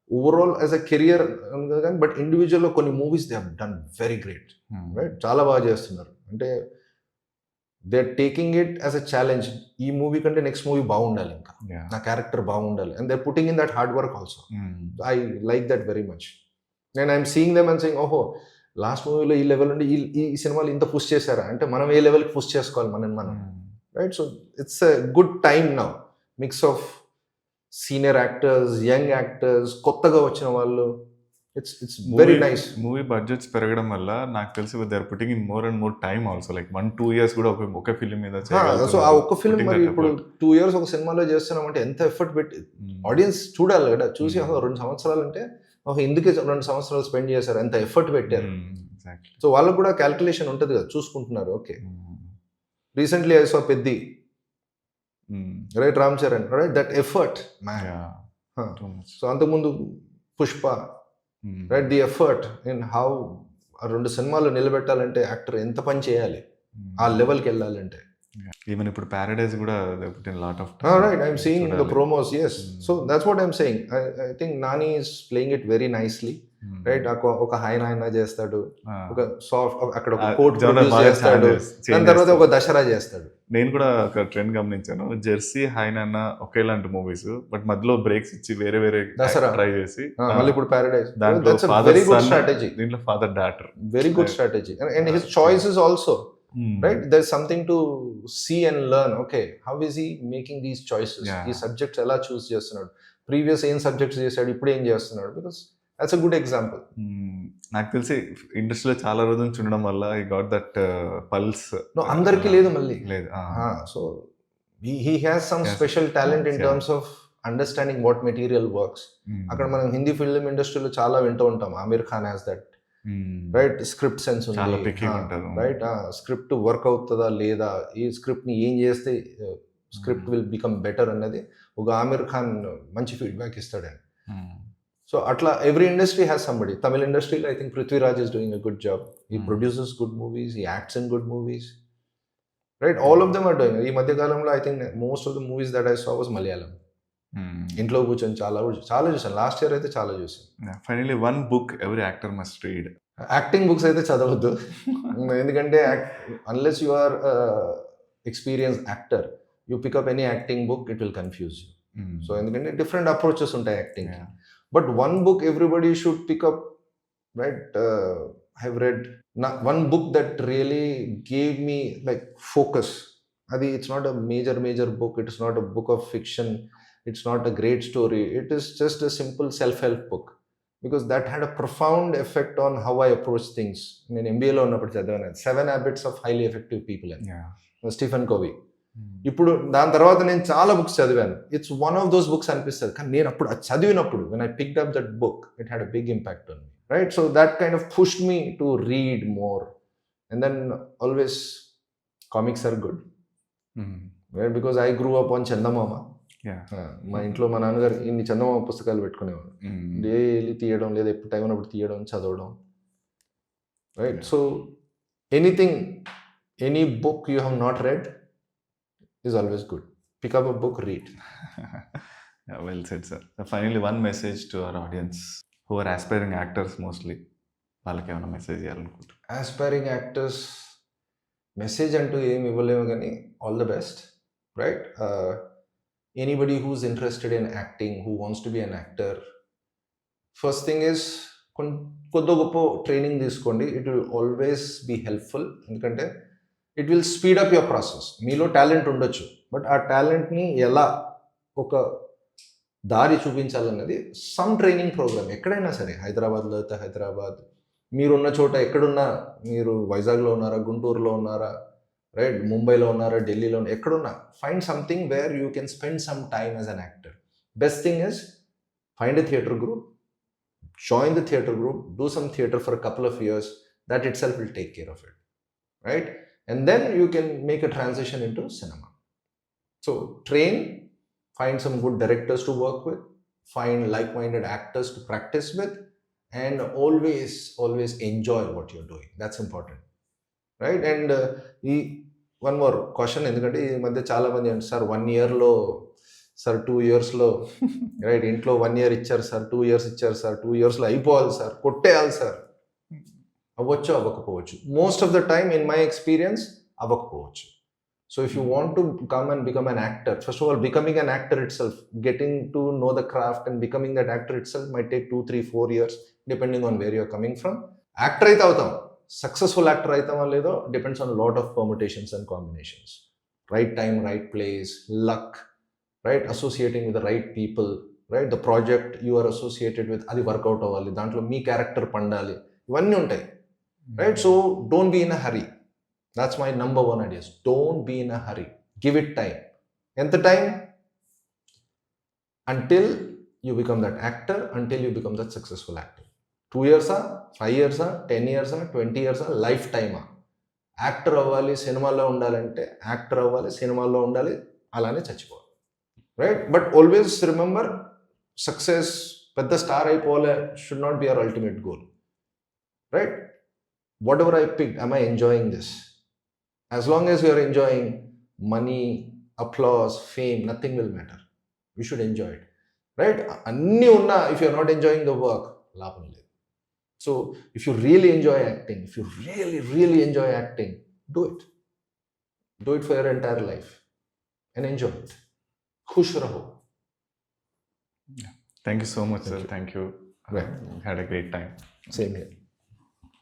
Speaker 2: ఓవరాల్ యాజ్ అ కెరియర్ కానీ, బట్ ఇండివిజువల్గా కొన్ని movies they have done very great, right? చాలా బాగా చేస్తున్నారు. అంటే they are taking it as a challenge. ఈ మూవీ కంటే నెక్స్ట్ మూవీ బాగుండాలి, ఇంకా నా క్యారెక్టర్ బాగుండాలి. And they are putting in that hard work also. I like that very much. నేను I'm seeing them and saying ఓహో లాస్ట్ మూవీలో ఈ లెవెల్ నుండి ఈ సినిమాలు ఇంత పుష్ చేశారా అంటే మనం ఏ లెవెల్కి పుష్ చేసుకోవాలి మనం, right? So it's a good time now. Mix of senior actors, young actors, కొత్తగా వచ్చిన వాళ్ళు. It's very nice.
Speaker 1: Movie budgets పెరగడం వల్ల నాకు తెలిసి they are putting in more and more time also, like 1-2 years కూడా ఒక ఫిల్మ్ మీద.
Speaker 2: సో ఆ ఒక్క ఫిల్మ్ మరి ఇప్పుడు 2 years ఒక సినిమాలో చేస్తున్నాం అంటే ఎంత ఎఫర్ట్ పెట్టి ఆడియన్స్ చూడాలి కదా. చూసి 2 సంవత్సరాలు అంటే ఎందుకే 2 సంవత్సరాలు స్పెండ్ చేశారు, ఎంత ఎఫర్ట్ పెట్టారు. సో వాళ్ళకు కూడా క్యాల్కులేషన్ ఉంటుంది కదా, చూసుకుంటున్నారు. Okay, recently I saw Peddi, right? Ram Charan, right? That effort man. So అంతకుముందు Pushpa, right? The effort in how 2 సినిమాలు నిలబెట్టాలంటే యాక్టర్ ఎంత పని చేయాలి, ఆ లెవెల్కి వెళ్ళాలంటే.
Speaker 1: ఈవెన్ ఇప్పుడు ప్యారడైజ్ కూడా lot of
Speaker 2: right, I'm seeing the promos. yes, so that's what I'm saying. I think Nani is playing it very nicely, right? ఒక హై నాయన చేస్తాడు, ఒక సాఫ్ట్ అక్కడ ఒక కోట్ చేస్తాడు, దాని తర్వాత ఒక దసరా చేస్తాడు.
Speaker 1: నేను కూడా ఒక ట్రెండ్ గమనించాను, జెర్సీ హైనాన్న ఒకేలాంటి మూవీస్, బట్ మధ్యలో బ్రేక్స్ ఇచ్చి వేరే వేరే
Speaker 2: దసరా
Speaker 1: ట్రై చేసి
Speaker 2: మళ్ళీ ఇప్పుడు ప్యారడైజ్.
Speaker 1: దాంట్లో
Speaker 2: వెరీ గుడ్ స్ట్రాటజీ,
Speaker 1: దీంట్లో father daughter.
Speaker 2: Very good strategy. And his choices also, right? There's something to see and learn. Okay, how is he making these choices? ఈ సబ్జెక్ట్స్ ఎలా చూస్ చేస్తున్నాడు, ప్రీవియస్ ఏం సబ్జెక్ట్స్ చేశాడు, ఇప్పుడు ఏం చేస్తున్నాడు? Because that's a good example.
Speaker 1: నాకు తెలిసి ఇండస్ట్రీలో చాలా రోజుల నుంచి ఉండడం వల్ల ఐ గాట్ దట్ పల్స్.
Speaker 2: అందరికీ లేదు, మళ్ళీ
Speaker 1: లేదు.
Speaker 2: So he has some special talent in terms of understanding what material works. అక్కడ మనం హిందీ ఫిల్మ్ ఇండస్ట్రీలో చాలా వింటూ ఉంటాం, Aamir Khan has that, right? Script sense ఉంది, రైట్? స్క్రిప్ట్ వర్క్ అవుతుందా లేదా, ఈ స్క్రిప్ట్ ని ఏం చేస్తే స్క్రిప్ట్ విల్ బికమ్ బెటర్ అన్నది ఒక ఆమిర్ ఖాన్ మంచి ఫీడ్బ్యాక్ ఇస్తాడండి. సో అట్లా every industry has somebody. Tamil ఇండస్ట్రీలో I think Prithviraj is doing a good job. He produces good movies, he acts in good movies, right? All of them are doing. ఈ మధ్య కాలంలో I think most of the movies that I saw was Malayalam. ఇంట్లో కూర్చొని చాలా చూసాను. లాస్ట్ ఇయర్ అయితే చాలా చూసాను.
Speaker 1: Finally one book every actor must read.
Speaker 2: Acting books అయితే చదవద్దు, ఎందుకంటే unless you are experience actor, you pick up any acting book, it will confuse you. So ఎందుకంటే డిఫరెంట్ అప్రోచెస్ ఉంటాయి acting. But one book everybody should pick up, right? I have read one book that really gave me like focus. అది it's not a major book, it is not a book of fiction, it's not a great story, it is just a simple self-help book, because that had a profound effect on how I approach things. నేను MBA లో ఉన్నప్పుడు చదివాను 7 Habits of Highly Effective People అని, స్టీఫెన్ కోవీ. ఇప్పుడు దాని తర్వాత నేను చాలా బుక్స్ చదివాను. It's one of those books అనిపిస్తుంది. కానీ నేను అప్పుడు అది చదివినప్పుడు when I picked up that book it had a big impact on me, right? So that kind of pushed me to read more. And then always comics are good, right? Because I grew up on Chandamama. మా ఇంట్లో మా నాన్నగారు ఇన్ని చందమామ పుస్తకాలు పెట్టుకునేవాడు. డైలీ తీయడం, లేదా ఎప్పుడు టైం ఉన్నప్పుడు తీయడం, చదవడం, right? So anything, any book you have not red is always good. Pick up a book, read.
Speaker 1: Yeah, well said, sir. So finally, one message to our audience who are aspiring actors mostly. వాళ్ళకి ఏమైనా మెసేజ్ చేయాలనుకుంటున్నారు?
Speaker 2: Aspiring actors, మెసేజ్ అంటూ ఏమి ఇవ్వలేము కానీ all the best, right? Anybody who's interested in acting, who wants to be an actor, first thing is కొద్ది గొప్ప ట్రైనింగ్ తీసుకోండి. It will always be helpful. ఎందుకంటే it will speed up your process. మీలో టాలెంట్ ఉండొచ్చు, బట్ ఆ టాలెంట్ని ఎలా ఒక దారి చూపించాలన్నది సమ్ ట్రైనింగ్ ప్రోగ్రామ్ ఎక్కడైనా సరే, హైదరాబాద్లో అయితే హైదరాబాద్, మీరున్న చోట ఎక్కడున్నా, మీరు వైజాగ్లో ఉన్నారా, గుంటూరులో ఉన్నారా, రైట్, ముంబైలో ఉన్నారా, ఢిల్లీలో ఎక్కడున్నా, find something where you can spend some time as an actor. Best thing is find a theatre group, join the theatre group, do some theatre for a couple of years. That itself will take care of it, right? And then you can make a transition into cinema. So train, find some good directors to work with, find like-minded actors to practice with, and always enjoy what you're doing. That's important, right? And one more caution, ఎందుకంటే ఈ మధ్య చాలా మంది అంటే సార్ 1 yearలో, సార్ 2 yearsలో, రైట్, ఇంట్లో 1 year ఇచ్చారు సార్, 2 years ఇచ్చారు సార్, 2 yearsలో అయిపోవాలి సార్, కొట్టేయాలి సార్. అవ్వచ్చు, అవ్వకపోవచ్చు. Most of the time in my experience అవ్వకపోవచ్చు. So if you want to come and become an actor, first of all becoming an actor itself, getting to know the craft and becoming that actor itself my take 2, 3, 4 years depending on where you're coming from. Actor అయితే అవుతాం, సక్సెస్ఫుల్ యాక్టర్ అవుతామో లేదో depends on lot of permutations and combinations. Right time, right place, luck, right? Associating with the right people, right? The project you are associated with, అది వర్కౌట్ అవ్వాలి, దాంట్లో మీ క్యారెక్టర్ పండాలి, ఇవన్నీ ఉంటాయి, right? So don't be in a hurry. That's my number 1 ideas. Don't be in a hurry, give it time. ఎంత time? Until you become that actor, until you become that successful actor. 2 yearsా, 5 yearsా, 10 yearsా, 20 yearsా, లైఫ్ టైమా? యాక్టర్ అవ్వాలి, సినిమాలో ఉండాలంటే యాక్టర్ అవ్వాలి, సినిమాలో ఉండాలి, అలానే చచ్చిపోవాలి, right? But always remember, success పెద్ద స్టార్ అయిపోవాలి should not be our ultimate goal, right? Whatever I pick, am I enjoying this? As long as you are enjoying money, applause, fame, nothing will matter. You should enjoy it, right? అన్నీ ఉన్నా if you are not enjoying the work, లాభం లేదు. So if you really enjoy acting, if you really enjoy acting, do it. Do it for your entire life and enjoy it. खुश रहो.
Speaker 1: Thank you so much, sir. Thank you.
Speaker 2: Right.
Speaker 1: Had a great time.
Speaker 2: Same here.